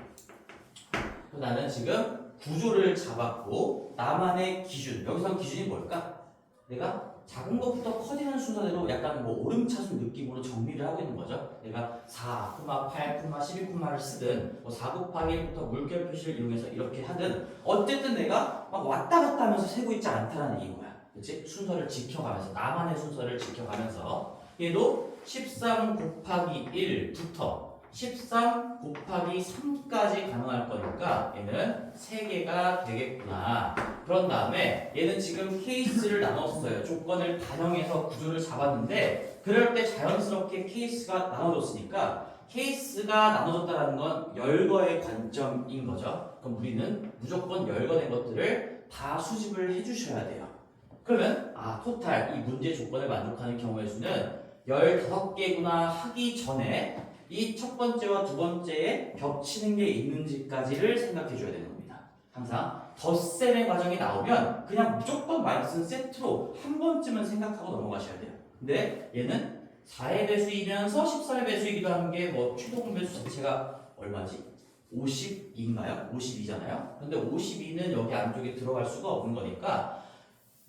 나는 지금 구조를 잡았고 나만의 기준, 여기서 기준이 뭘까? 내가 작은 것부터 커지는 순서대로 약간 뭐 오름차순 느낌으로 정리를 하고 있는 거죠. 내가 4, 8, 12를 쓰든 뭐 4 곱하기 1부터 물결 표시를 이용해서 이렇게 하든 어쨌든 내가 막 왔다 갔다 하면서 세고 있지 않다는 얘기인 거야. 그치? 순서를 지켜가면서 나만의 순서를 지켜가면서 얘도 13 곱하기 1부터 13 곱하기 3까지 가능할 거니까 얘는 3개가 되겠구나. 그런 다음에 얘는 지금 케이스를 나눴어요. 조건을 반영해서 구조를 잡았는데 그럴 때 자연스럽게 케이스가 나눠졌으니까 케이스가 나눠졌다는 건 열거의 관점인 거죠. 그럼 우리는 무조건 열거된 것들을 다 수집을 해주셔야 돼요. 그러면 토탈 이 문제 조건을 만족하는 경우의 수는 15개구나 하기 전에 이 첫 번째와 두 번째에 겹치는 게 있는지까지를 생각해 줘야 되는 겁니다. 항상 덧셈의 과정이 나오면 그냥 무조건 마이너스는 세트로 한 번쯤은 생각하고 넘어가셔야 돼요. 근데 얘는 4의 배수이면서 13의 배수이기도 한 게 뭐 최종 배수 자체가 얼마지? 52인가요? 52잖아요. 근데 52는 여기 안쪽에 들어갈 수가 없는 거니까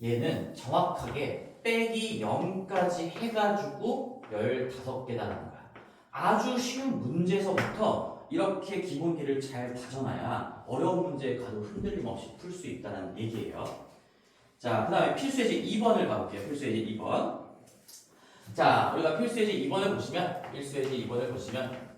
얘는 정확하게 빼기 0까지 해가지고 15개다라는 거야. 아주 쉬운 문제에서부터 이렇게 기본기를 잘 다져놔야 어려운 문제에 가도 흔들림 없이 풀 수 있다는 얘기예요. 자, 그 다음에 필수예제 2번을 가볼게요. 필수예제 2번. 자, 우리가 필수예제 2번을 보시면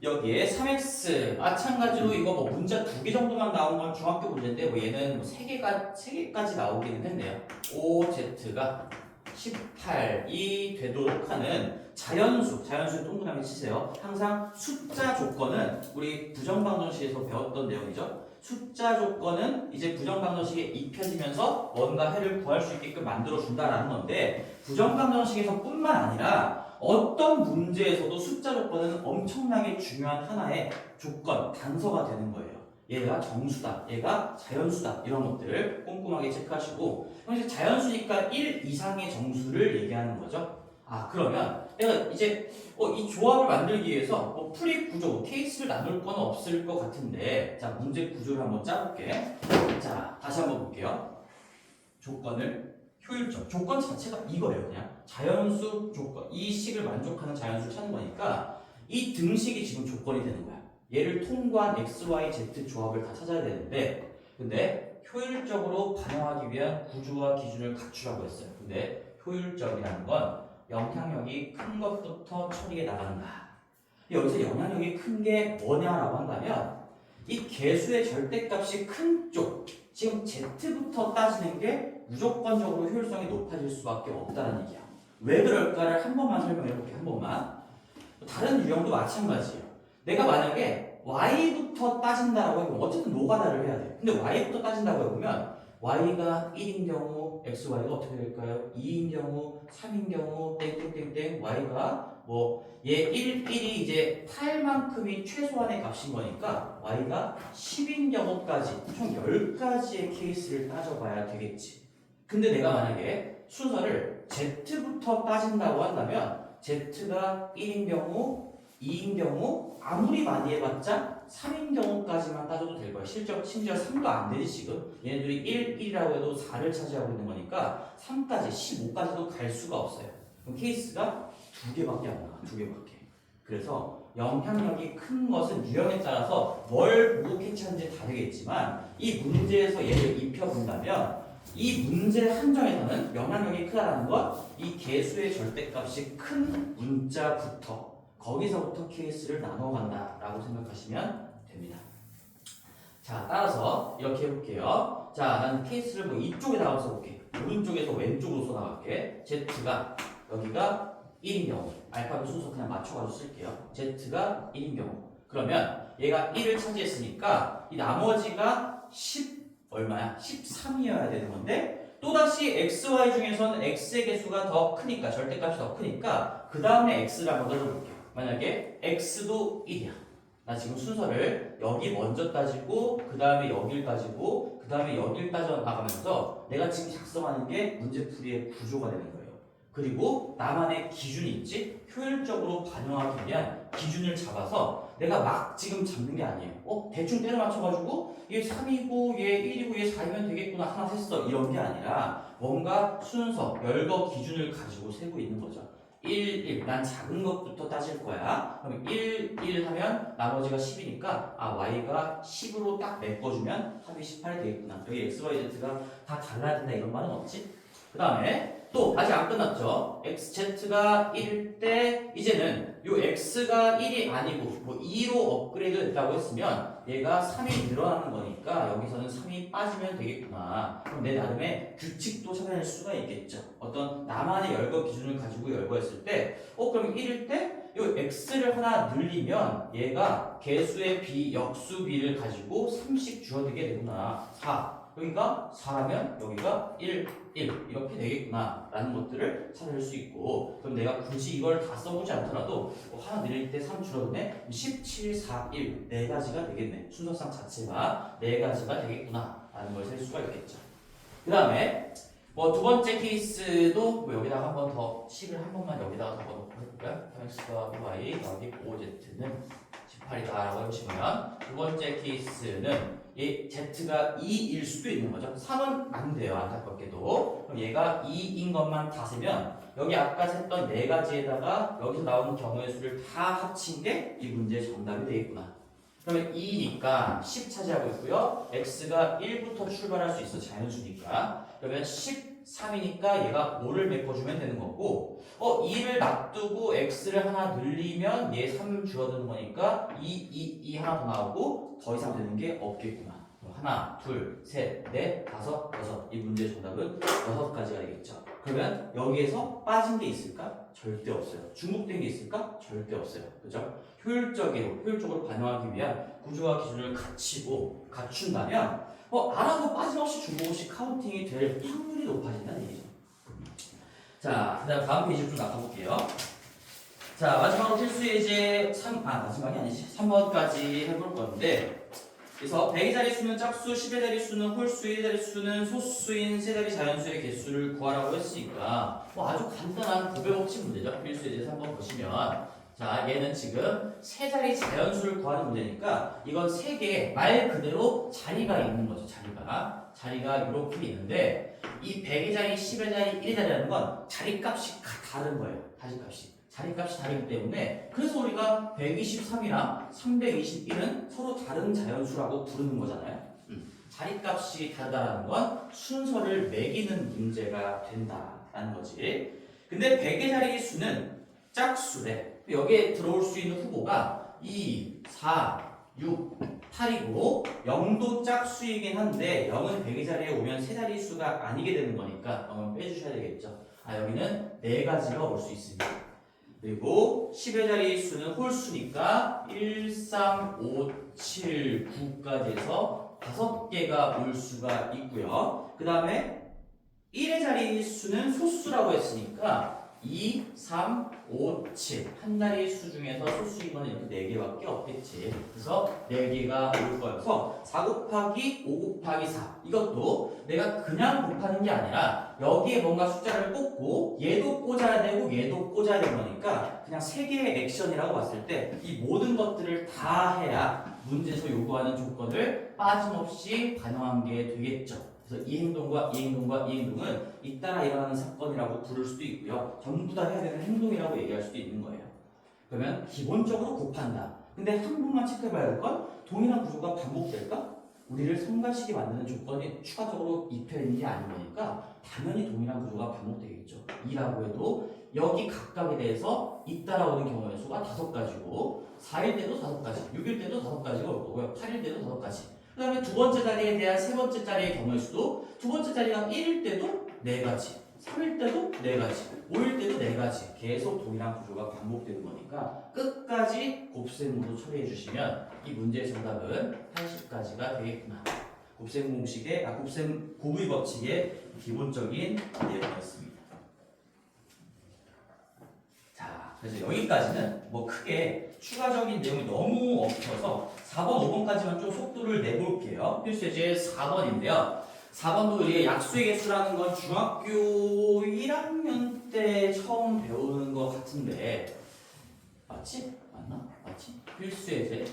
여기에 3x 마찬가지로 이거 뭐 문자 2개 정도만 나온 건 중학교 문제인데 뭐 얘는 뭐 3개까지 나오기는 했네요. 5z가 18이 되도록 하는 자연수 동그라미 치세요. 항상 숫자 조건은 우리 부정방정식에서 배웠던 내용이죠. 숫자 조건은 이제 부정방정식에 입혀지면서 뭔가 해를 구할 수 있게끔 만들어준다라는 건데 부정방정식에서 뿐만 아니라 어떤 문제에서도 숫자 조건은 엄청나게 중요한 하나의 조건, 단서가 되는 거예요. 얘가 정수다, 얘가 자연수다 이런 것들을 꼼꼼하게 체크하시고 이제 자연수니까 1 이상의 정수를 얘기하는 거죠. 그러면 내가 이제 이 조합을 만들기 위해서 뭐 풀이 구조, 케이스를 나눌 건 없을 것 같은데 자 문제 구조를 한번 짜볼게. 자 다시 한번 볼게요. 조건을 효율적, 조건 자체가 이거예요. 그냥 자연수 조건, 이 식을 만족하는 자연수를 찾는 거니까 이 등식이 지금 조건이 되는 거야. 얘를 통과한 x, y, z 조합을 다 찾아야 되는데 근데 효율적으로 반영하기 위한 구조와 기준을 갖추라고 했어요. 근데 효율적이라는 건 영향력이 큰 것부터 처리해 나간다. 여기서 영향력이 큰 게 뭐냐라고 한다면 이 개수의 절대값이 큰 쪽, 지금 z부터 따지는 게 무조건적으로 효율성이 높아질 수밖에 없다는 얘기야. 왜 그럴까를 한 번만 설명해 볼게. 한 번만. 다른 유형도 마찬가지예요. 내가 만약에 y부터 따진다라고 해보면 어쨌든 노가다를 해야 돼. 근데 y부터 따진다고 해보면 y가 1인 경우 x, y가 어떻게 될까요? 2인 경우, 3인 경우, 땡땡땡땡 y가 얘 1이 이제 8만큼이 최소한의 값인 거니까 y가 10인 경우까지 총 10가지의 케이스를 따져봐야 되겠지. 근데 내가 만약에 순서를 z부터 따진다고 한다면 z가 1인 경우, 2인 경우 아무리 많이 해봤자 3인 경우까지만 따져도 될 거야. 심지어 3도 안 되지 지금. 얘네들이 1이라고 해도 4를 차지하고 있는 거니까 3까지, 15까지도 갈 수가 없어요. 그럼 케이스가 2개밖에 안 나와. 2개밖에. 그래서 영향력이 큰 것은 유형에 따라서 뭘 보고 캐치하는지 다르겠지만 이 문제에서 얘를 입혀본다면 이 문제 한정에서는 영향력이 크다는 건 이 개수의 절대값이 큰 문자부터 거기서부터 케이스를 나눠간다라고 생각하시면 됩니다. 자, 따라서 이렇게 해볼게요. 자, 나는 케이스를 뭐 이쪽에다가 써볼게. 오른쪽에서 왼쪽으로 써나갈게. Z가 여기가 1인 경우 알파벳 순서 그냥 맞춰가지고 쓸게요. Z가 1인 경우 그러면 얘가 1을 차지했으니까 이 나머지가 10 얼마야? 13이어야 되는 건데 또다시 xy 중에서는 x의 개수가 더 크니까 절대값이 더 크니까 그 다음에 x를 한번 넣어볼게요. 만약에 x도 1이야. 나 지금 순서를 여기 먼저 따지고 그 다음에 여길 따지고 그 다음에 여길 따져 나가면서 내가 지금 작성하는 게 문제풀이의 구조가 되는 거예요. 그리고 나만의 기준이 있지? 효율적으로 반영하기 위한 기준을 잡아서 내가 막 지금 잡는 게 아니에요. 대충 때려 맞춰가지고 얘 3이고 얘 1이고 얘 4이면 되겠구나 하나 셌어 이런 게 아니라 뭔가 순서, 열거 기준을 가지고 세고 있는 거죠. 1, 1. 난 작은 것부터 따질 거야. 그럼 1, 1 하면 나머지가 10이니까 y가 10으로 딱 메꿔주면 합이 18이 되겠구나. 여기 x, y, z가 다 달라야 된다 이런 말은 없지? 그 다음에 또 아직 안 끝났죠. xz가 1일 때 이제는 요 x가 1이 아니고 뭐 2로 업그레이드 됐다고 했으면 얘가 3이 늘어나는 거니까 여기서는 3이 빠지면 되겠구나. 그럼 내 나름의 규칙도 찾아낼 수가 있겠죠. 어떤 나만의 열거 기준을 가지고 열거했을 때 그럼 1일 때 요 x를 하나 늘리면 얘가 개수의 b, 역수 b를 가지고 3씩 줄어들게 되구나. 4. 여기가 4라면 여기가 1, 1 이렇게 되겠구나 라는 것들을 찾을 수 있고 그럼 내가 굳이 이걸 다 써보지 않더라도 하나 늘릴 때 3 줄어드네? 17, 4, 1 네 가지가 되겠네. 순서상 자체가 네 가지가 되겠구나 라는 걸 셀 수가 있겠죠. 그 다음에 두 번째 케이스도 여기다가 한 번 더 식을 한 번만 여기다가 적어놓고 해볼까요? x와 y 여기 5z는 18이다 라고 해보시면 두 번째 케이스는 얘 z가 2일 수도 있는 거죠. 3은 안 돼요. 안타깝게도. 그럼 얘가 2인 것만 다 세면 여기 아까 셌던 네 가지에다가 여기서 나오는 경우의 수를 다 합친 게 이 문제의 정답이 되겠구나. 그러면 2니까 10 차지하고 있고요. x가 1부터 출발할 수 있어. 자연수니까. 그러면 13이니까 얘가 5를 메꿔주면 되는 거고 2를 놔두고 x를 하나 늘리면 얘 3 줄어드는 거니까 2 하나 더 나오고 더 이상 되는 게 없겠구나. 하나, 둘, 셋, 넷, 다섯, 여섯. 이 문제의 정답은 6가지가 되겠죠. 그러면 여기에서 빠진 게 있을까? 절대 없어요. 중복된 게 있을까? 절대 없어요. 그죠? 효율적으로 반영하기 위한 구조와 기준을 갖춘다면 알아도 빠짐없이 중복 없이 카운팅이 될 확률이 높아진다는 얘기죠. 자, 그다음 다음 페이지 좀 나가볼게요. 자, 마지막으로 필수 예제 마지막이 아니지. 3번까지 해볼 건데 그래서 100의 자릿수는 짝수, 10의 자릿수는 홀수, 1의 자릿수는 소수인 세 자리 자연수의 개수를 구하라고 했으니까 아주 간단한 900억치 문제죠. 필수 예제 3번 보시면 자, 얘는 지금 세 자리 자연수를 구하는 문제니까 이건 세 개의 말 그대로 자리가 있는 거죠. 자리가 이렇게 있는데 이 100의 자리, 10의 자리, 1의 자리라는 건 자리값이 다른 거예요. 자리값이 다르기 때문에 그래서 우리가 123이랑 321은 서로 다른 자연수라고 부르는 거잖아요. 자리값이 다르다는 건 순서를 매기는 문제가 된다라는 거지. 근데 100의 자리 수는 짝수래. 여기에 들어올 수 있는 후보가 2, 4, 6, 8이고 0도 짝수이긴 한데 0은 100의 자리에 오면 세 자리 수가 아니게 되는 거니까 0은 빼주셔야 되겠죠. 여기는 네 가지가 올 수 있습니다. 그리고 10의 자리 수는 홀수니까 1, 3, 5, 7, 9까지 해서 5개가 올 수가 있고요. 그 다음에 1의 자리 수는 소수라고 했으니까 2, 3, 5, 7 한 자리 수 중에서 소수인 건 이렇게 4개밖에 없겠지. 그래서 4개가 올 거여서 4 곱하기 5 곱하기 4 이것도 내가 그냥 곱하는 게 아니라 여기에 뭔가 숫자를 꽂고 얘도 꽂아야 되고 얘도 꽂아야 되는 거니까 그냥 3개의 액션이라고 봤을 때 이 모든 것들을 다 해야 문제에서 요구하는 조건을 빠짐없이 반영한 게 되겠죠. 그래서 이 행동과 이 행동과 이 행동은 잇따라 일어나는 사건이라고 부를 수도 있고요. 전부 다 해야 되는 행동이라고 얘기할 수도 있는 거예요. 그러면 기본적으로 곱한다. 근데 한 번만 체크해봐야 될 건 동일한 구조가 반복될까? 우리를 성갈시게 만드는 조건이 추가적으로 입혀있는 게 아닌 거니까 당연히 동일한 구조가 반복되겠죠. 2라고 해도 여기 각각에 대해서 잇따라 오는 경우의 수가 5가지고 4일 때도 5가지, 6일 때도 5가지가 올 거고요. 8일 때도 5가지. 그 다음에 두 번째 자리에 대한 세 번째 자리의 경우의 수도 두 번째 자리가 1일 때도 4가지, 3일 때도 4가지, 5일 때도 4가지 계속 동일한 구조가 반복되는 거니까 끝까지 곱셈으로 처리해 주시면 이 문제의 정답은 80가지가 되겠구나. 곱셈 곱의 법칙의 기본적인 내용이었습니다. 자, 그래서 여기까지는 뭐 크게 추가적인 내용이 너무 없어서 4번, 5번까지만 좀 속도를 내볼게요. 필수 예제 4번인데요. 4번도 우리가 약수의 개수라는 건 중학교 1학년 때 처음 배우는 것 같은데 맞지? 맞나? 맞지? 필수 예제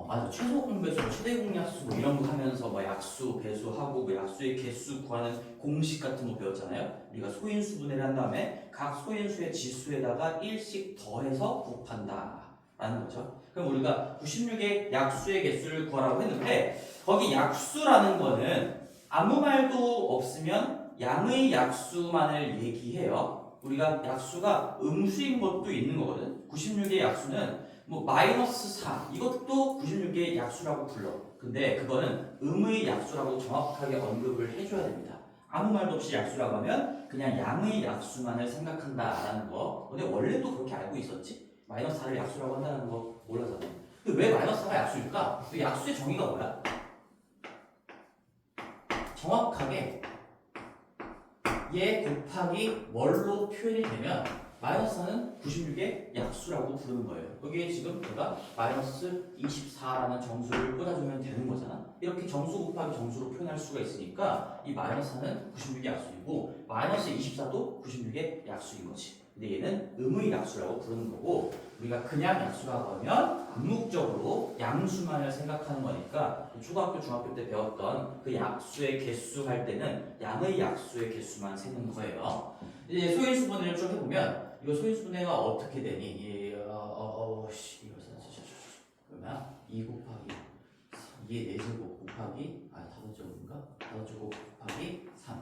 맞아. 최소 공배수, 최대 공약수 뭐 이런 거 하면서 뭐 약수, 배수하고 뭐 약수의 개수 구하는 공식 같은 거 배웠잖아요. 우리가 소인수분해를 한 다음에 각 소인수의 지수에다가 1씩 더해서 곱한다 라는 거죠. 그럼 우리가 96의 약수의 개수를 구하라고 했는데 거기 약수라는 거는 아무 말도 없으면 양의 약수만을 얘기해요. 우리가 약수가 음수인 것도 있는 거거든. 96의 약수는 뭐 마이너스 4 이것도 96의 약수라고 불러. 근데 그거는 음의 약수라고 정확하게 언급을 해줘야 됩니다. 아무 말도 없이 약수라고 하면 그냥 양의 약수만을 생각한다라는 거. 근데 원래도 그렇게 알고 있었지? 마이너스 4를 약수라고 한다는 거 몰라서. 근데 왜 마이너스 4가 약수일까? 그 약수의 정의가 뭐야? 정확하게 얘 곱하기 뭘로 표현이 되면 마이너스는 96의 약수라고 부르는 거예요. 여기에 지금 내가 마이너스 24라는 정수를 꽂아주면 되는 거잖아. 이렇게 정수 곱하기 정수로 표현할 수가 있으니까 이 마이너스는 96의 약수이고 마이너스 24도 96의 약수인 거지. 근데 얘는 음의 약수라고 부르는 거고 우리가 그냥 약수라고 하면 암묵적으로 양수만을 생각하는 거니까 초등학교, 중학교 때 배웠던 그 약수의 개수 할 때는 양의 약수의 개수만 세는 거예요. 이제 소인수분해를 좀 해보면 이거 소인수분해가 어떻게 되니? 그러면 2 곱하기 2의 4제곱 곱하기 5제곱인가? 5제곱 곱하기 3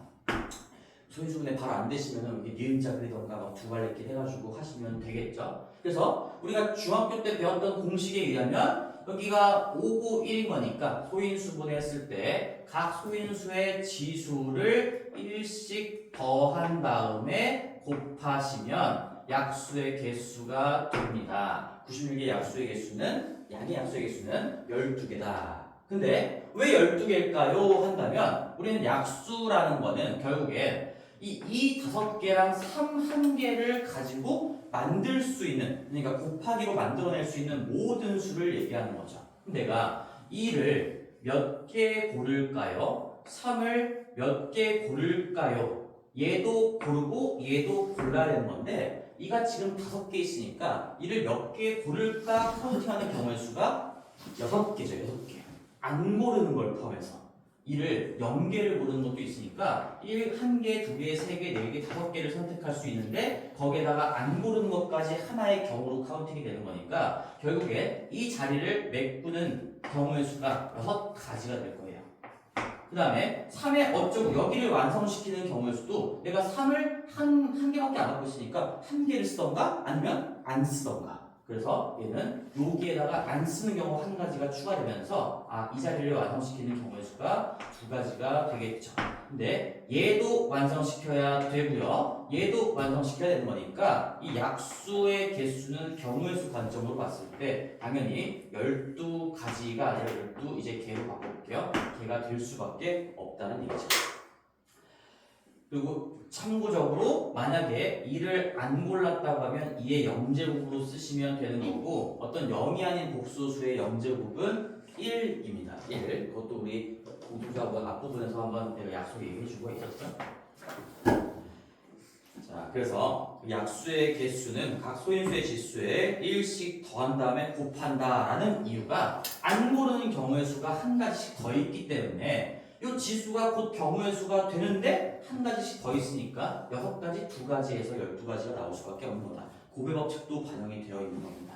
소인수분해 바로 안 되시면 여기 니은자 그리던가 막 두발레길 해가지고 하시면 되겠죠. 그래서 우리가 중학교 때 배웠던 공식에 의하면 여기가 5고 1인 거니까 소인수분해 했을 때 각 소인수의 지수를 1씩 더한 다음에 곱하시면 약수의 개수가 됩니다. 96의 약수의 개수는 양의 약수의 개수는 12개다. 근데 왜 12개일까요? 한다면 우리는 약수라는 거는 결국에 이 5개랑 3 1개를 가지고 만들 수 있는 그러니까 곱하기로 만들어낼 수 있는 모든 수를 얘기하는 거죠. 내가 2를 몇 개 고를까요? 3을 몇 개 고를까요? 얘도 고르고 얘도 골라야 되는 건데 이가 지금 5개 있으니까 이를 몇 개 고를까 카운팅하는 경우의 수가 6개죠. 6개. 안 고르는 걸 포함해서 이를 0개를 고르는 것도 있으니까 1, 1개, 2개, 3개, 4개, 5개를 선택할 수 있는데 거기에다가 안 고르는 것까지 하나의 경우로 카운팅이 되는 거니까 결국에 이 자리를 메꾸는 경우의 수가 6가지가 될 거예요. 그 다음에 3의 어쩌고 여기를 완성시키는 경우의 수도 내가 3을 한 개밖에 안 갖고 있으니까 1개를 쓰던가 아니면 안 쓰던가. 그래서 얘는 여기에다가 안 쓰는 경우 1가지가 추가되면서 이 자리를 완성시키는 경우의 수가 2가지가 되겠죠. 근데 얘도 완성시켜야 되고요. 얘도 완성시켜야 되는 거니까 이 약수의 개수는 경우의 수 관점으로 봤을 때 당연히 12가지가 아니라 12 이제 개로 바꿔볼게요. 개가 될 수밖에 없다는 얘기죠. 그리고 참고적으로 만약에 2를 안 골랐다고 하면 2의 영제곱으로 쓰시면 되는 거고 어떤 0이 아닌 복소수의 영제곱은 1입니다. 1. 그것도 우리 공통자보다 앞부분에서 한번 내가 약속 얘기해주고 있었죠. 자, 그래서 약수의 개수는 각 소인수의 지수에 1씩 더한 다음에 곱한다라는 이유가 안 고르는 경우의 수가 1가지씩 더 있기 때문에 이 지수가 곧 경우의 수가 되는데 1가지씩 더 있으니까 6가지, 2가지에서 12가지가 나올 수밖에 없는 거다. 곱의 법칙도 반영이 되어 있는 겁니다.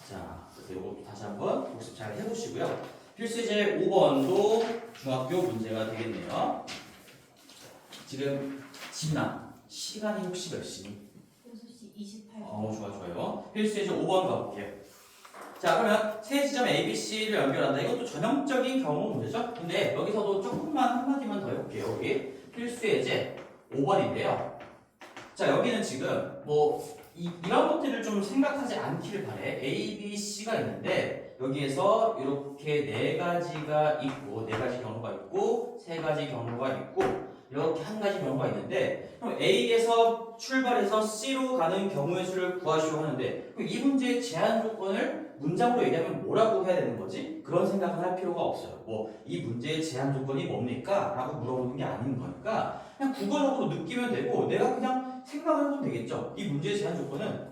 자, 그래서 이것도 다시 한번 복습 잘 해보시고요. 필수제 5번도 중학교 문제가 되겠네요. 지금 진남 시간이 혹시 몇 시니? 6시 28분. 좋아요. 필수제 5번 가볼게요. 자, 그러면 세 지점 ABC를 연결한다. 이것도 전형적인 경우 문제죠? 근데 여기서도 조금만 한마디만 더 해볼게요. 여기 필수 예제 5번인데요. 자, 여기는 지금 뭐 이런 것들을 좀 생각하지 않기를 바래. A, B, C가 있는데 여기에서 이렇게 네 가지가 있고, 네 가지 경로가 있고, 세 가지 경로가 있고, 이렇게 한 가지 경우가 있는데, 그럼 A에서 출발해서 C로 가는 경우의 수를 구하시오 하는데, 그럼 이 문제의 제한 조건을 문장으로 얘기하면 뭐라고 해야 되는 거지? 그런 생각은 할 필요가 없어요. 뭐 이 문제의 제한 조건이 뭡니까? 라고 물어보는 게 아닌 거니까 그냥 국어 정도 느끼면 되고, 내가 그냥 생각을 해보면 되겠죠. 이 문제의 제한 조건은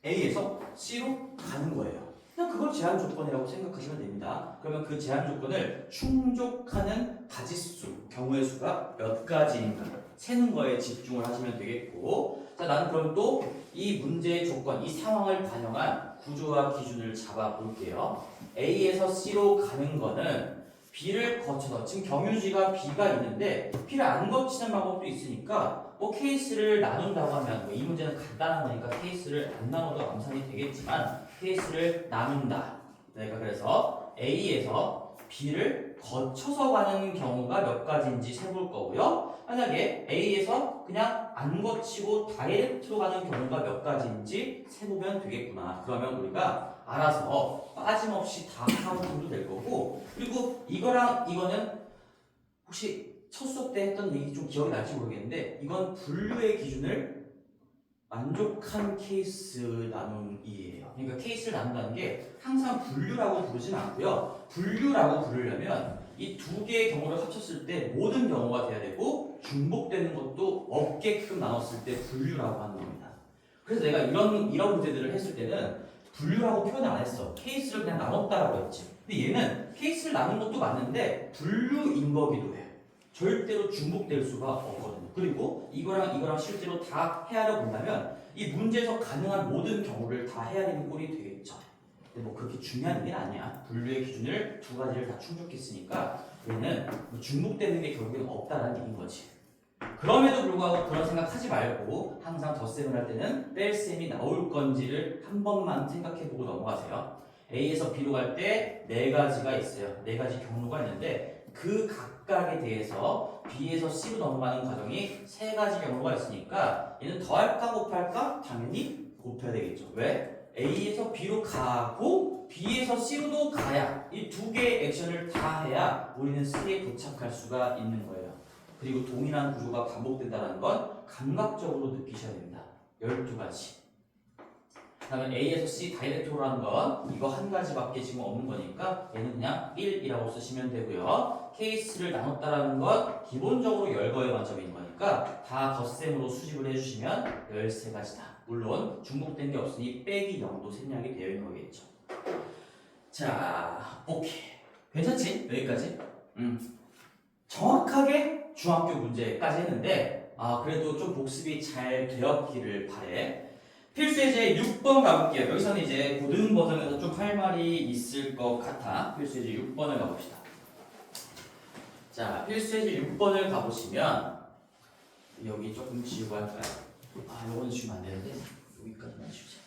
A에서 C로 가는 거예요. 그냥 그걸 제한 조건이라고 생각하시면 됩니다. 그러면 그 제한 조건을 충족하는 가지수, 경우의 수가 몇 가지인가 세는 거에 집중을 하시면 되겠고, 자, 나는 그럼 또 이 문제의 조건, 이 상황을 반영한 구조와 기준을 잡아 볼게요. A에서 C로 가는 거는 B를 거쳐서, 지금 경유지가 B가 있는데 B를 안 거치는 방법도 있으니까 뭐 케이스를 나눈다고 하면, 뭐 이 문제는 간단한 거니까 케이스를 안 나눠도 암산이 되겠지만 케이스를 나눈다. 내가 그래서 A에서 B를 거쳐서 가는 경우가 몇 가지인지 세볼 거고요. 만약에 A에서 그냥 안 거치고 다이렉트로 가는 경우가 몇 가지인지 세보면 되겠구나. 그러면 우리가 알아서 빠짐없이 다 카운팅도 될 거고, 그리고 이거랑 이거는 혹시 첫 수업 때 했던 얘기 좀 기억이 날지 모르겠는데, 이건 분류의 기준을 만족한 케이스 나눔이에요. 그러니까 케이스를 나눈다는 게 항상 분류라고 부르진 않고요. 분류라고 부르려면 이 두 개의 경우를 합쳤을 때 모든 경우가 돼야 되고, 중복되는 것도 없게끔 나눴을 때 분류라고 하는 겁니다. 그래서 내가 이런 문제들을 했을 때는 분류라고 표현을 안 했어. 케이스를 그냥 나눴다라고 했지. 근데 얘는 케이스를 나눈 것도 맞는데 분류인 거기도 해. 절대로 중복될 수가 없거든요. 그리고 이거랑 실제로 다 헤아려 본다면 이 문제에서 가능한 모든 경우를 다 헤아리는 꼴이 되겠죠. 근데 뭐 그렇게 중요한 게 아니야. 분류의 기준을 두 가지를 다 충족했으니까 얘는 뭐 중복되는 게 결국엔 없다라는 얘기인 거지. 그럼에도 불구하고 그런 생각하지 말고 항상 덧셈을 할 때는 뺄셈이 나올 건지를 한 번만 생각해보고 넘어가세요. A에서 B로 갈 때 네 가지가 있어요. 네 가지 경로가 있는데 그 각각에 대해서 B에서 C로 넘어가는 과정이 세 가지 경로가 있으니까 얘는 더할까 곱할까? 당연히 곱해야 되겠죠. 왜? A에서 B로 가고 B에서 C로도 가야 이 두 개의 액션을 다 해야 우리는 C에 도착할 수가 있는 거예요. 그리고 동일한 구조가 반복된다는 건 감각적으로 느끼셔야 됩니다. 12가지. 그다음에 A에서 C 다이렉트로 하는 건 이거 한 가지밖에 지금 없는 거니까 얘는 그냥 1이라고 쓰시면 되고요. 케이스를 나눴다라는 건 기본적으로 10거의 만점인 거니까 다 덧셈으로 수집을 해주시면 13가지다. 물론 중복된 게 없으니 빼기 0도 생략이 되어 있는 거겠죠. 자, 오케이. 괜찮지? 여기까지? 정확하게 중학교 문제까지 했는데 그래도 좀 복습이 잘 되었기를 바래. 필수예제 6번 가볼게요. 여기서는 이제 고등 버전에서 좀 할 말이 있을 것 같아. 필수예제 6번을 가봅시다. 자, 필수예제 6번을 가보시면 여기 조금 지우고 할까요? 요거는 지우면 안 되는데 여기까지만 지우자.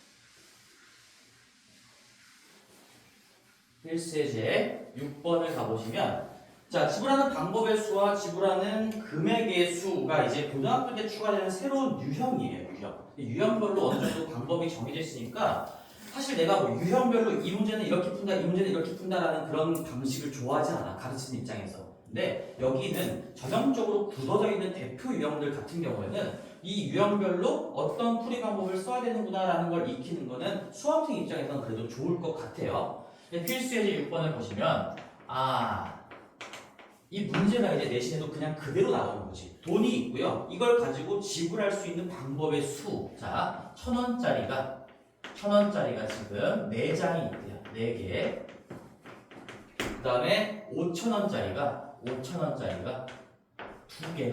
필수예제 6번을 가보시면, 자, 지불하는 방법의 수와 지불하는 금액의 수가 이제 고등학교 때 추가되는 새로운 유형이에요. 유형별로 어느 정도 방법이 정해져 있으니까 사실 내가 뭐 유형별로 이 문제는 이렇게 푼다, 이 문제는 이렇게 푼다라는 그런 방식을 좋아하지 않아, 가르치는 입장에서. 근데 여기는 전형적으로 굳어져 있는 대표 유형들 같은 경우에는 이 유형별로 어떤 풀이 방법을 써야 되는구나라는 걸 익히는 거는 수험생 입장에서는 그래도 좋을 것 같아요. 필수예제 6번을 보시면 이 문제가 이제 내신에도 그냥 그대로 나오는 거지. 돈이 있고요. 이걸 가지고 지불할 수 있는 방법의 수. 자, 1,000원짜리가 지금 4장이 있대요. 4개. 그 다음에 5,000원짜리가 2개가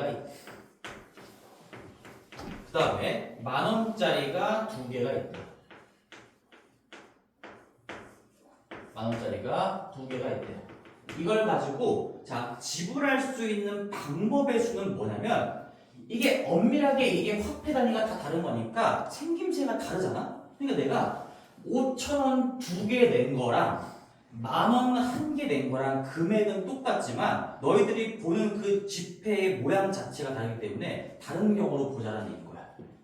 있대요. 그 다음에 10,000원짜리가 2개가 있대요. 10,000원짜리가 2개가 있대요. 이걸 가지고 자, 지불할 수 있는 방법의 수는 뭐냐면, 이게 엄밀하게 이게 화폐 단위가 다 다른 거니까 생김새가 다르잖아. 그러니까 내가 5,000원 2개 낸 거랑 10,000원 한 개 낸 거랑 금액은 똑같지만 너희들이 보는 그 지폐의 모양 자체가 다르기 때문에 다른 경우로 보자라는 얘기인 거야.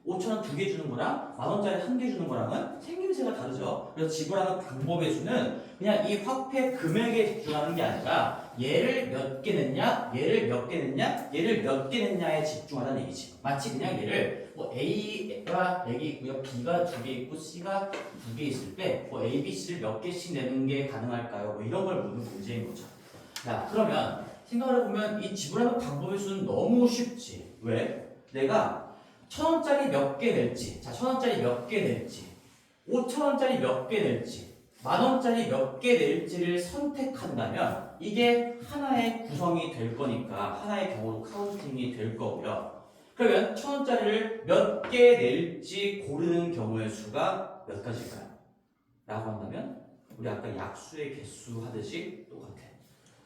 5,000원 2개 주는 거랑 10,000원짜리 1개 주는 거랑은 생김새가 다르죠. 그래서 지불하는 방법의 수는 그냥 이 화폐 금액에 집중하는 게 아니라 얘를 몇 개 냈냐, 얘를 몇 개 냈냐, 얘를 몇 개 냈냐에 집중하라는 얘기지. 마치 그냥 얘를 뭐 A가 4개 있고요, B가 2개 있고 C가 2개 있을 때 뭐 A, B, C를 몇 개씩 내는 게 가능할까요? 뭐 이런 걸 묻는 문제인 거죠. 자, 그러면 생각을 해보면 이 지불하는 방법의 수는 너무 쉽지. 왜? 내가 1,000원짜리 몇 개 낼지, 자 1,000원짜리 몇 개 낼지, 5,000원짜리 몇 개 낼지, 10,000원짜리 몇 개 낼지를 선택한다면 이게 하나의 구성이 될 거니까 하나의 경우로 카운팅이 될 거고요. 그러면 1,000원짜리를 몇 개 낼지 고르는 경우의 수가 몇 가지일까요? 라고 한다면 우리 아까 약수의 개수 하듯이 똑같아.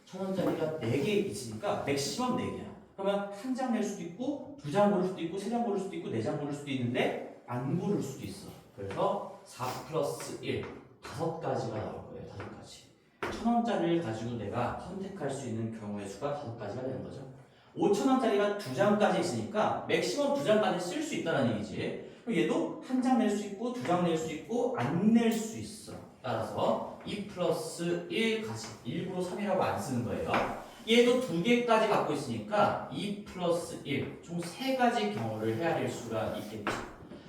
1,000원짜리가 4개 있으니까 맥시멈 4개야. 그러면 한 장 낼 수도 있고, 2장 고를 수도 있고, 3장 고를 수도 있고, 4장 고를 수도 있는데 안 고를 수도 있어. 그래서 4 플러스 1, 5가지가 나올 거예요. 5가지. 1,000원짜리를 가지고 내가 선택할 수 있는 경우의 수가 5가지가 되는 거죠. 5,000원짜리가 2장까지 있으니까 맥시멈 2장까지 쓸 수 있다는 얘기지. 그럼 얘도 한 장 낼 수 있고, 2장 낼 수 있고, 안 낼 수 있어. 따라서 2 플러스 1가지. 일부러 3이라고 안 쓰는 거예요. 얘도 2개까지 갖고 있으니까 2 플러스 1, 총 3가지 경우를 헤아릴 수가 있겠지.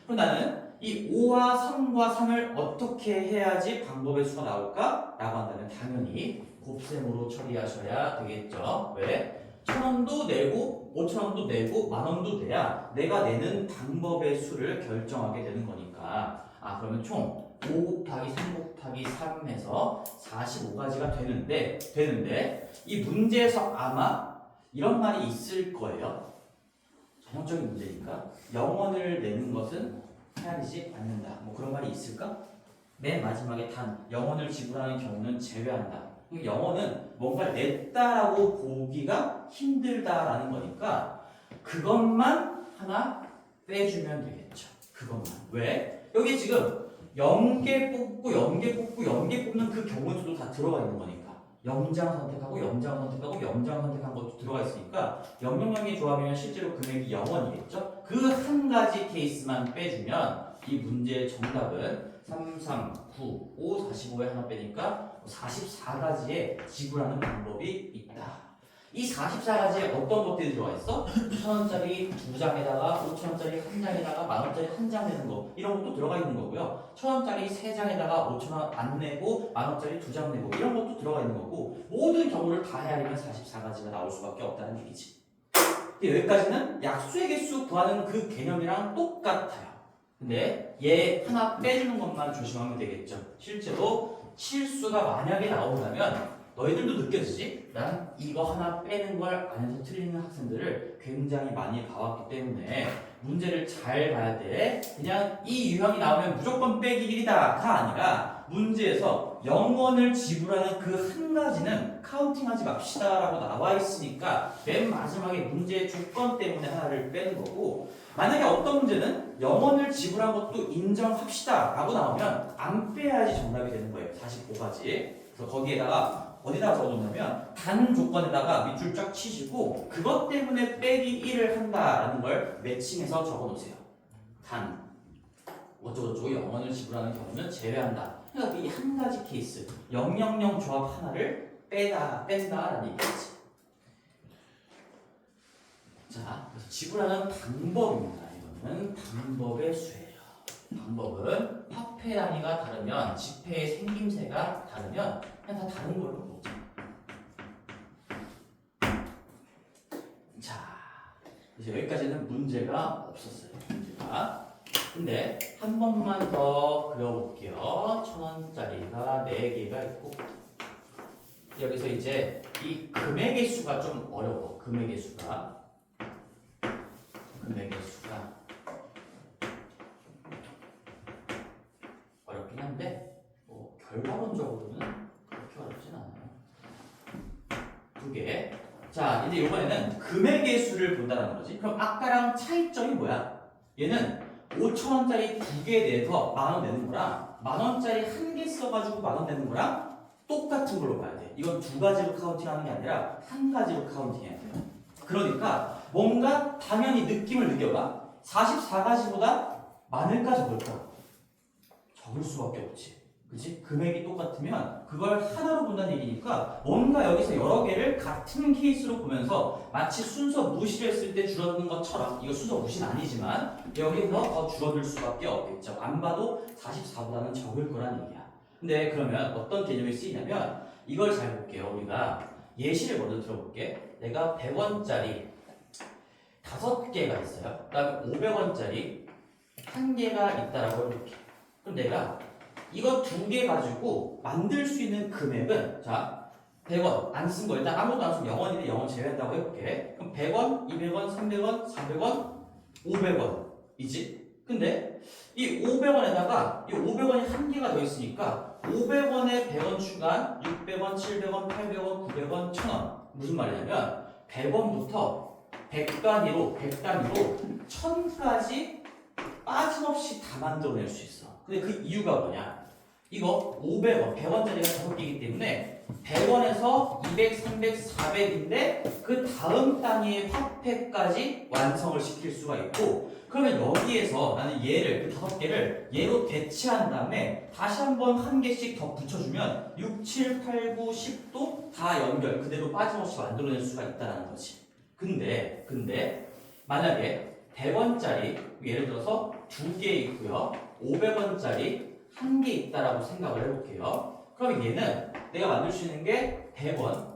그럼 나는 이 5와 3과 3을 어떻게 해야지 방법의 수가 나올까? 라고 한다면 당연히 곱셈으로 처리하셔야 되겠죠. 왜? 1,000원도 내고 5,000원도 내고 10,000원도 내야 내가 내는 방법의 수를 결정하게 되는 거니까 그러면 총 5 곱하기 3 곱하기 3 해서 45가지가 되는데 이 문제에서 아마 이런 말이 있을 거예요. 전형적인 문제니까 0원을 내는 것은 헤아리지 않는다. 뭐 그런 말이 있을까? 맨 마지막에 단 0원을 지불하는 경우는 제외한다. 0원은 뭔가 냈다라고 보기가 힘들다라는 거니까 그것만 하나 빼주면 되겠죠. 그것만. 왜? 여기 지금 0개 뽑고 0개 뽑고 0개 뽑는 그 경우의 수도 다 들어가 있는 거니까 0장 선택하고 0장 선택하고 0장 선택한 것도 들어가 있으니까 000의 조합이면 실제로 금액이 0원이겠죠? 그 한 가지 케이스만 빼주면 이 문제의 정답은 3, 3, 9, 5, 45에 하나 빼니까 44가지의 지불하는 방법이 있다. 이 44가지에 어떤 것들이 들어가 있어? 1,000원짜리 2장에다가 5,000원짜리 1장에다가 10,000원짜리 1장 내는 거 이런 것도 들어가 있는 거고요. 1,000원짜리 3장에다가 5,000원 안 내고 10,000원짜리 2장 내고 이런 것도 들어가 있는 거고 모든 경우를 다 헤아리면 44가지가 나올 수밖에 없다는 얘기지. 여기까지는 약수의 개수 구하는 그 개념이랑 똑같아요. 근데 얘 하나 빼주는 것만 조심하면 되겠죠. 실제로 실수가 만약에 나오려면 너희들도 느껴지지? 난 이거 하나 빼는 걸 안에서 틀리는 학생들을 굉장히 많이 봐왔기 때문에 문제를 잘 봐야 돼. 그냥 이 유형이 나오면 무조건 빼기 1이다가 아니라 문제에서 0원을 지불하는 그 한 가지는 카운팅하지 맙시다 라고 나와 있으니까 맨 마지막에 문제의 조건 때문에 하나를 빼는 거고 만약에 어떤 문제는 0원을 지불한 것도 인정합시다 라고 나오면 안 빼야지 정답이 되는 거예요. 45가지. 그래서 거기에다가 어디다가 적어놓냐면 단 조건에다가 밑줄 쫙 치시고 그것 때문에 빼기 1을 한다라는 걸 매칭해서 적어놓으세요. 단 어쩌고저쩌고 0원을 지불하는 경우는 제외한다. 그러니까 이 한 가지 케이스 000 조합 하나를 뺀다라는 얘기지. 자, 그래서 지불하는 방법입니다. 이거는 방법의 수예요. 방법은 화폐 단위가 다르면 지폐의 생김새가 다르면 그냥 다 다른 걸로 보자. 자, 그래서 여기까지는 문제가 없었어요. 문제가. 근데 한 번만 더 그려볼게요. 1,000원짜리가 4개가 있고 여기서 이제 이 금액의 수가 좀 어려워. 금액의 수가 어렵긴 한데 뭐 결과론적으로는 그렇게 어렵진 않아요. 2개. 자, 이제 이번에는 금액의 수를 본다는 거지. 그럼 아까랑 차이점이 뭐야? 얘는 5,000원짜리 2개 내서 10,000원 내는 거랑 10,000원짜리 1개 써가지고 10,000원 내는 거랑 똑같은 걸로 봐야 돼. 이건 두 가지로 카운팅하는 게 아니라 한 가지로 카운팅해야 돼요. 그러니까 뭔가 당연히 느낌을 느껴봐. 44가지보다 많을까 적을까? 적을 수밖에 없지. 그치? 금액이 똑같으면 그걸 하나로 본다는 얘기니까 뭔가 여기서 여러 개를 같은 케이스로 보면서 마치 순서 무시를 했을 때 줄어드는 것처럼, 이거 순서 무시는 아니지만 여기서 더 줄어들 수밖에 없겠죠. 안 봐도 44보다는 적을 거란 얘기야. 근데 그러면 어떤 개념이 쓰이냐면 이걸 잘 볼게요. 우리가 예시를 먼저 들어볼게. 내가 100원짜리 5개가 있어요. 그 다음에 500원짜리 1개가 있다라고 해볼게. 그럼 내가 이거 2개 가지고 만들 수 있는 금액은, 자, 100원 안 쓴 거 일단 아무것도 안 쓰면 0원인데 0원 제외한다고 해볼게. 그럼 100원, 200원, 300원, 400원, 500원이지. 근데 이 500원에다가 이 500원이 1개가 더 있으니까 500원에 100원 추가한 600원, 700원, 800원, 900원, 1000원. 무슨 말이냐면 100원부터 100단위로 1000까지 빠짐없이 다 만들어낼 수 있어. 근데 그 이유가 뭐냐? 이거 500원, 100원짜리가 5개이기 때문에 100원에서 200, 300, 400인데 그 다음 단위의 화폐까지 완성을 시킬 수가 있고, 그러면 여기에서 나는 얘를, 그 5개를 얘로 대체한 다음에 다시 한번 1개씩 더 붙여주면 6, 7, 8, 9, 10도 다 연결 그대로 빠짐없이 만들어낼 수가 있다는 거지. 근데 만약에 100원짜리 예를 들어서 2개 있고요, 500원짜리 1개 있다라고 생각을 해볼게요. 그럼 얘는 내가 만들 수 있는 게 100원,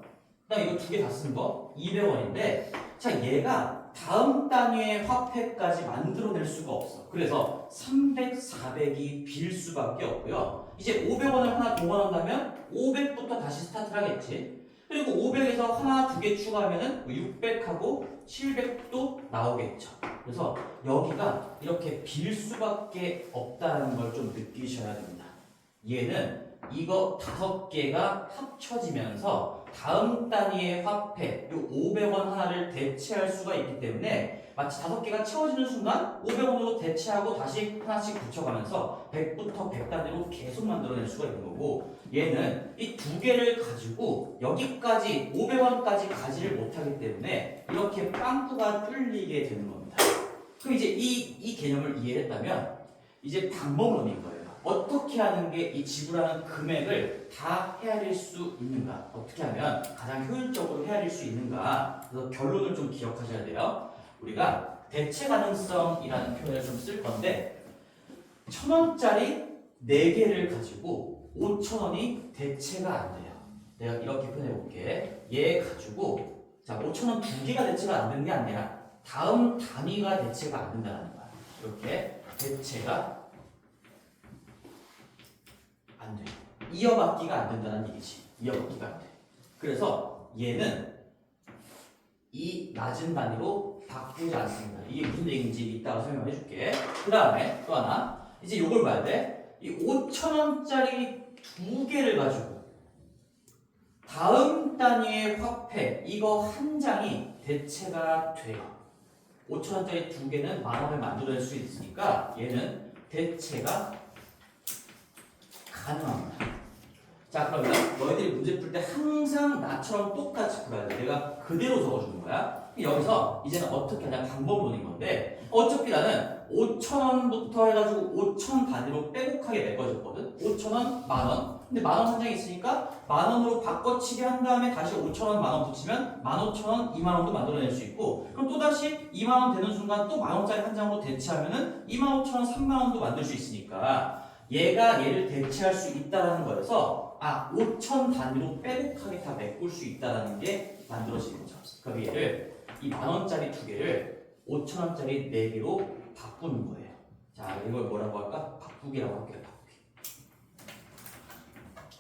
그다음 이거 2개 다 쓴 거 200원인데, 자, 얘가 다음 단위의 화폐까지 만들어낼 수가 없어. 그래서 300, 400이 빌 수밖에 없고요. 이제 500원을 하나 동원한다면 500부터 다시 스타트를 하겠지. 그리고 500에서 하나, 2개 추가하면은 600하고 700도 나오겠죠. 그래서 여기가 이렇게 빌 수밖에 없다는 걸 좀 느끼셔야 됩니다. 얘는 이거 5개가 합쳐지면서 다음 단위의 화폐, 이 500원 하나를 대체할 수가 있기 때문에 마치 5개가 채워지는 순간 500원으로 대체하고 다시 하나씩 붙여가면서 100부터 100단위로 계속 만들어낼 수가 있는 거고, 얘는 이 2개를 가지고 여기까지 500원까지 가지를 못하기 때문에 이렇게 빵꾸가 뚫리게 되는 겁니다. 그럼 이제 이 개념을 이해했다면 이제 방법론인 거예요. 어떻게 하는 게 이 지불하는 금액을 다 헤아릴 수 있는가? 어떻게 하면 가장 효율적으로 헤아릴 수 있는가? 그래서 결론을 좀 기억하셔야 돼요. 우리가 대체 가능성이라는 표현을 좀 쓸 건데, 1000원짜리 4개를 가지고 5000원이 대체가 안 돼요. 내가 이렇게 표현해 볼게. 얘 가지고, 자, 5000원 2개가 대체가 안 되는 게 아니라 다음 단위가 대체가 안 된다는 거야. 이렇게 대체가 안 돼. 이어받기가 안 된다는 얘기지. 이어받기가 안 돼. 그래서 얘는 이 낮은 단위로 바꾸지 않습니다. 이게 무슨 얘기인지 이따가 설명해 줄게. 그 다음에 또 하나, 이제 요걸 봐야 돼. 이 5000원짜리 2개를 가지고 다음 단위의 화폐 이거 한 장이 대체가 돼요. 5000원짜리 2개는 10,000원을 만들어낼 수 있으니까 얘는 대체가 가능합니다. 자, 그러면 너희들이 문제 풀 때 항상 나처럼 똑같이 풀어야 돼. 내가 그대로 적어주는 거야. 여기서 이제는 어떻게 하냐, 방법론인 건데, 어차피 나는 5,000원부터 해가지고 5,000 단위로 빼곡하게 메꿔줬거든. 5,000원, 10,000원. 근데 10,000원 한 장 있으니까 10,000원으로 바꿔치기 한 다음에 다시 5,000원, 10,000원 붙이면 15,000원, 20,000원도 만들어낼 수 있고, 그럼 또다시 20,000원 되는 순간 또 10,000원짜리 한 장으로 대체하면은 25,000원, 30,000원도 만들 수 있으니까 얘가 얘를 대체할 수 있다는 거여서 5,000 단위로 빼곡하게 다 메꿀 수 있다는 게 만들어지는 거죠. 그럼 얘를 이 10,000원짜리 2개를 5,000원짜리 4개로 바꾸는 거예요. 자, 이걸 뭐라고 할까? 바꾸기라고 할게요.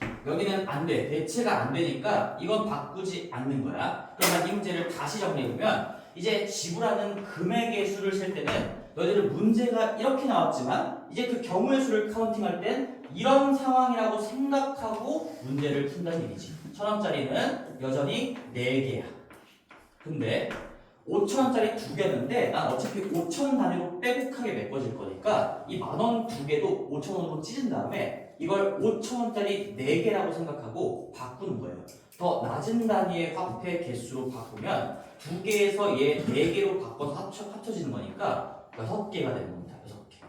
바꾸기. 여기는 안 돼. 대체가 안 되니까 이건 바꾸지 않는 거야. 그러면 이 문제를 다시 정리해보면 이제 지불하는 금액의 수를 셀 때는 너희들은 문제가 이렇게 나왔지만 이제 그 경우의 수를 카운팅할 땐 이런 상황이라고 생각하고 문제를 푼다는 얘기지. 1,000원짜리는 여전히 4개야. 근데 5,000원짜리 2개였는데 난 어차피 5,000 단위로 빼곡하게 메꿔질 거니까 이 10,000원 2개도 5,000원으로 찢은 다음에 이걸 5,000원짜리 4개라고 생각하고 바꾸는 거예요. 더 낮은 단위의 화폐 개수로 바꾸면 2개에서 얘 4개로 바꿔서 합쳐지는 거니까 6개가 되는 겁니다. 6개.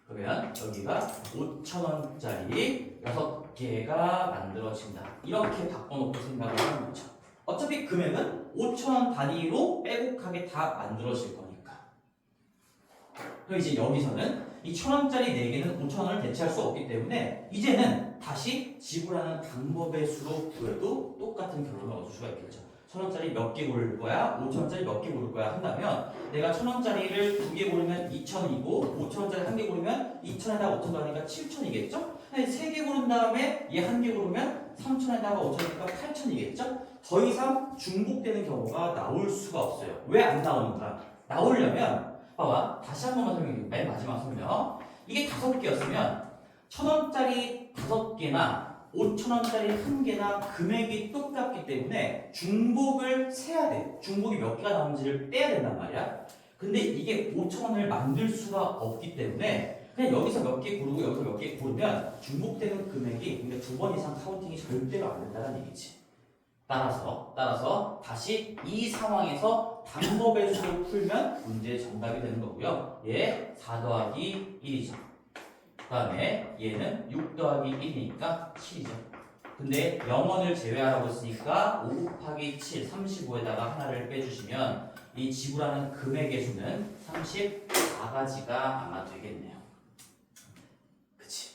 그러면 여기가 5,000원짜리 6개가 만들어진다. 이렇게 바꿔놓고 생각을 하는 거죠. 어차피 금액은 5,000원 단위로 빼곡하게 다 만들어질 거니까. 그럼 이제 여기서는 이 1,000원짜리 4개는 5,000원을 대체할 수 없기 때문에 이제는 다시 지불하는 방법의 수로 구해도 똑같은 결론을 얻을 수가 있겠죠. 1,000원짜리 몇 개 고를 거야? 5,000원짜리 몇 개 고를 거야? 한다면 내가 1,000원짜리를 2개 고르면 2,000이고 5,000원짜리 1개 고르면 2,000에다가 5,000 더하니까 7,000이겠죠? 3개 고른 다음에 얘 1개 고르면 3,000에다가 5,000이니까 8,000이겠죠? 더 이상 중복되는 경우가 나올 수가 없어요. 왜 안 나오는가? 나오려면 봐봐. 다시 한 번만 설명해. 맨 마지막 설명. 이게 5개였으면 1,000원짜리 5개나 5,000원짜리 1개나 금액이 똑같기 때문에 중복을 세야 돼. 중복이 몇 개가 나오는지를 빼야 된단 말이야. 근데 이게 5,000원을 만들 수가 없기 때문에 그냥 여기서 몇 개 고르고 여기서 몇 개 고르면 중복되는 금액이 근데 2번 이상 카운팅이 절대로 안 된다는 얘기지. 따라서 다시 이 상황에서 방법의 수를 풀면 문제의 정답이 되는 거고요. 얘 4 더하기 1이죠. 그 다음에 얘는 6 더하기 1이니까 7이죠. 근데 0원을 제외하라고 했으니까 5 곱하기 7, 35에다가 하나를 빼주시면 이 지불하는 금액의 수는 34가지가 아마 되겠네요. 그치?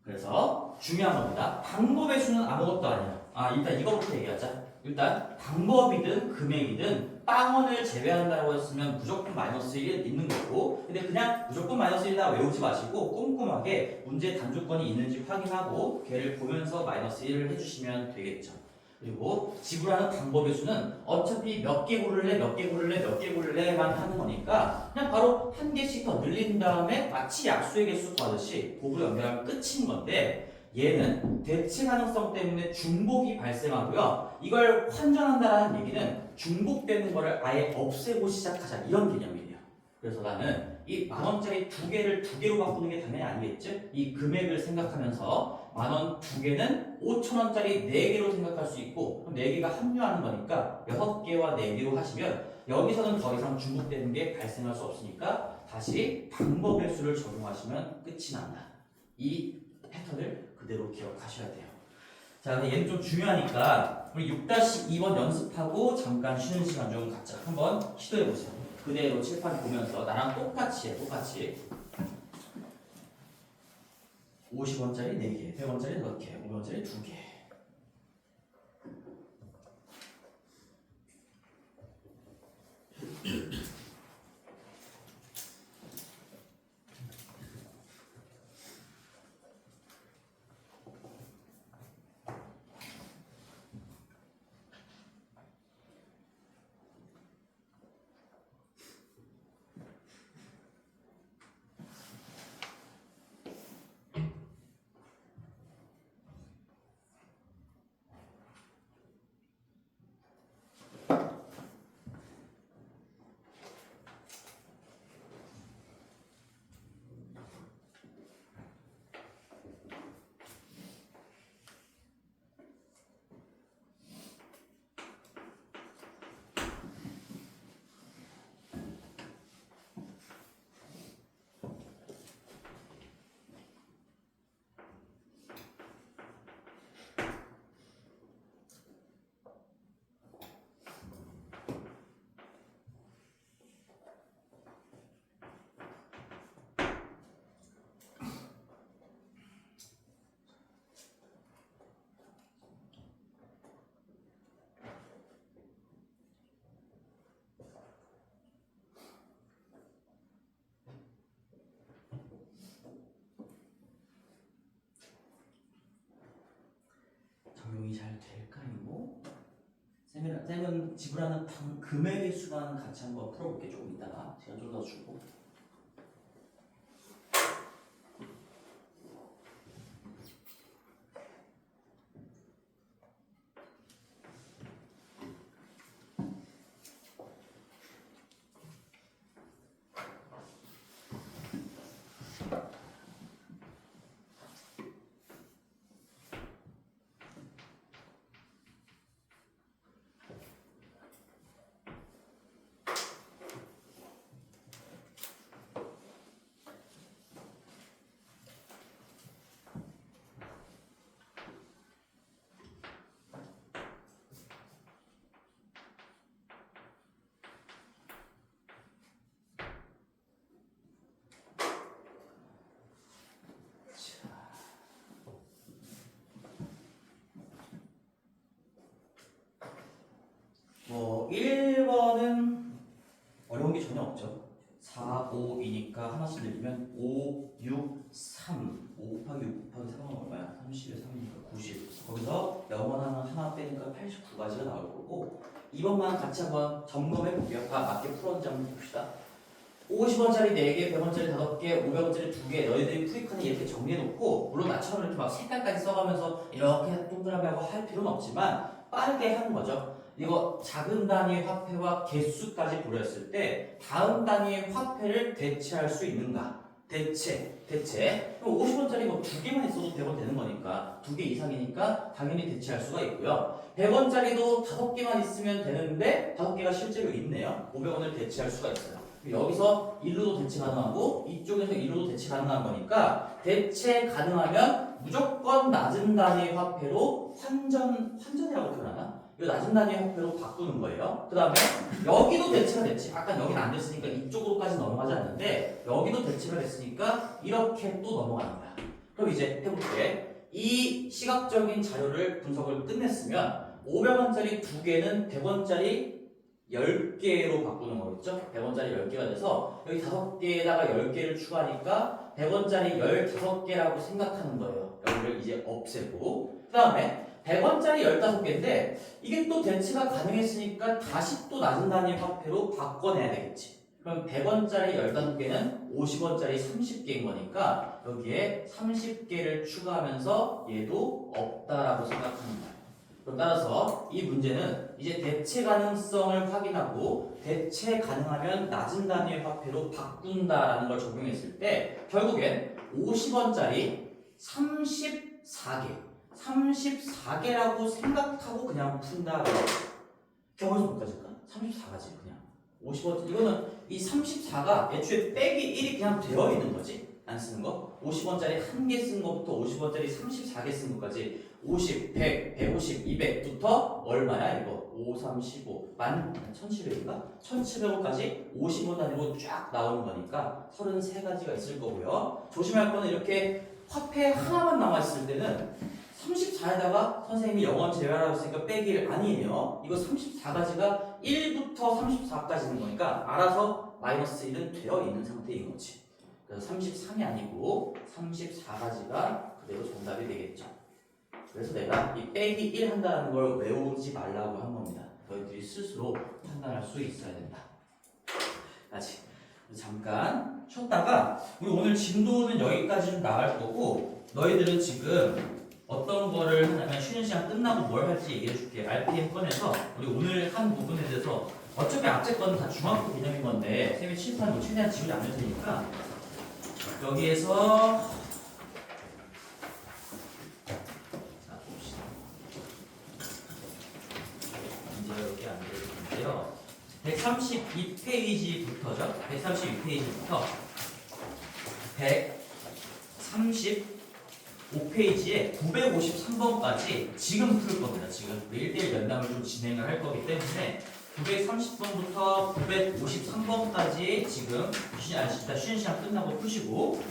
그래서 중요한 겁니다. 방법의 수는 아무것도 아니야. 일단 이거부터 얘기하자. 일단 방법이든 금액이든 빵원을 제외한다고 했으면 무조건 마이너스 1은 있는 거고, 근데 그냥 무조건 마이너스 1이다 외우지 마시고 꼼꼼하게 문제 단조건이 있는지 확인하고 걔를 보면서 마이너스 1을 해주시면 되겠죠. 그리고 지불하는 방법의 수는 어차피 몇 개 고를래 몇 개 고를래 몇 개 고를래만 하는 거니까 그냥 바로 한 개씩 더 늘린 다음에 마치 약수의 개수 구하듯이 곱으로 연결하면 끝인 건데, 얘는 대체 가능성 때문에 중복이 발생하고요. 이걸 환전한다라는 얘기는 중복되는 거를 아예 없애고 시작하자 이런 개념이에요. 그래서 나는 이 10,000원짜리 2개를 2개로 바꾸는 게 당연히 아니겠지? 이 금액을 생각하면서 10,000원 2개는 5,000원짜리 4개로 생각할 수 있고, 그럼 4개가 합류하는 거니까 6개와 4개로 하시면 여기서는 더 이상 중복되는 게 발생할 수 없으니까 다시 방법의 수를 적용하시면 끝이 난다. 이 패턴을 그대로 기억하셔야 돼요. 자, 근데 얘는 좀 중요하니까 우리 6-2번 연습하고 잠깐 쉬는 시간 좀 갖자. 한번 시도해보세요. 그대로 칠판 보면서 나랑 똑같이 해, 똑같이. 50원짜리 4개, 100원짜리 8개, 500원짜리 2개. 적용이 잘 될까 이거? 쌤은 지불하는 금액의 수만 같이 한번 풀어볼게. 조금 이따가 시간 좀 더 주고. 전혀 없죠. 4, 5, 2니까 하나씩 늘리면 5, 6, 3. 5 곱하기 6 곱하기 3은 얼마야? 30에 3이니까 90. 거기서 영원하는 하나 빼니까 89가지가 나올 거고 2번만 같이 한번 점검해 볼게요. 다 맞게 풀었는지 한번 봅시다. 50원짜리 4개, 100원짜리 5개, 500원짜리 2개 너희들이 프리칸에 이렇게 정리해놓고 물론 나처럼 이렇게 막 색깔까지 써가면서 이렇게 동그라미 하고 할 필요는 없지만 빠르게 하는 거죠. 이거 작은 단위의 화폐와 개수까지 고려했을 때 다음 단위의 화폐를 대체할 수 있는가? 대체. 그럼 50원짜리 뭐 2개만 있어도 100원 되는 거니까 2개 이상이니까 당연히 대체할 수가 있고요. 100원짜리도 5개만 있으면 되는데 5개가 실제로 있네요. 500원을 대체할 수가 있어요. 여기서 1로도 대체 가능하고 이쪽에서 1로도 대체 가능한 거니까 대체 가능하면 무조건 낮은 단위의 화폐로 환전이라고 표현하나? 이 낮은 단위의 화폐로 바꾸는 거예요. 그 다음에 여기도 대체가 됐지. 아까 여기는 안 됐으니까 이쪽으로까지 넘어가지 않는데 여기도 대체가 됐으니까 이렇게 또 넘어가는 거야. 그럼 이제 해볼게. 이 시각적인 자료를 분석을 끝냈으면 500원짜리 2개는 100원짜리 10개로 바꾸는 거겠죠? 100원짜리 10개가 돼서 여기 5개에다가 10개를 추가하니까 100원짜리 15개라고 생각하는 거예요. 여기를 이제 없애고 그 다음에 100원짜리 15개인데 이게 또 대체가 가능했으니까 다시 또 낮은 단위 화폐로 바꿔내야 되겠지. 그럼 100원짜리 15개는 50원짜리 30개인 거니까 여기에 30개를 추가하면서 얘도 없다라고 생각하는 거예요. 그럼 따라서 이 문제는 이제 대체 가능성을 확인하고 대체 가능하면 낮은 단위의 화폐로 바꾼다라는 걸 적용했을 때 결국엔 50원짜리 34개라고 생각하고 그냥 푼다. 경우에서 못 가질까? 34가지 그냥 50원 이거는 이 34가 애초에 빼기 1이 그냥 되어 있는 거지. 안 쓰는 거 50원짜리 1개 쓴 거부터 50원짜리 34개 쓴 것까지 50, 100, 150, 200부터 얼마야 이거 5, 3, 15, 1700인가? 1700원까지 50원 단위로 쫙 나오는 거니까 33가지가 있을 거고요. 조심할 거는 이렇게 화폐 하나만 남아있을 때는 34에다가 선생님이 0원 제외하라고 했으니까 빼기를 아니에요. 이거 34가지가 1부터 34까지는 거니까 알아서 마이너스 1은 되어 있는 상태인 거지. 그래서 33이 아니고 34가지가 그대로 정답이 되겠죠. 그래서 내가 이 빼기 1 한다는 걸 외우지 말라고 한 겁니다. 너희들이 스스로 판단할 수 있어야 된다. 아직 잠깐 쉬었다가 우리 오늘 진도는 여기까지 좀 나갈 거고 너희들은 지금 어떤 거를 하냐면 쉬는 시간 끝나고 뭘 할지 얘기해 줄게. RPM 꺼내서 우리 오늘 한 부분에 대해서 어차피 앞제 거는 다 중학교 개념인 건데 쌤이 칠판을 뭐 최대한 지우지 않을 테니까 여기에서 자 봅시다. 이제 이렇게 안 되는데요. 132페이지부터죠. 132페이지부터 135페이지에 953번까지 지금 풀 겁니다. 지금 1대1 면담을 좀 진행을 할 거기 때문에 930번부터 953번까지 지금 쉬는 시간 끝나고 푸시고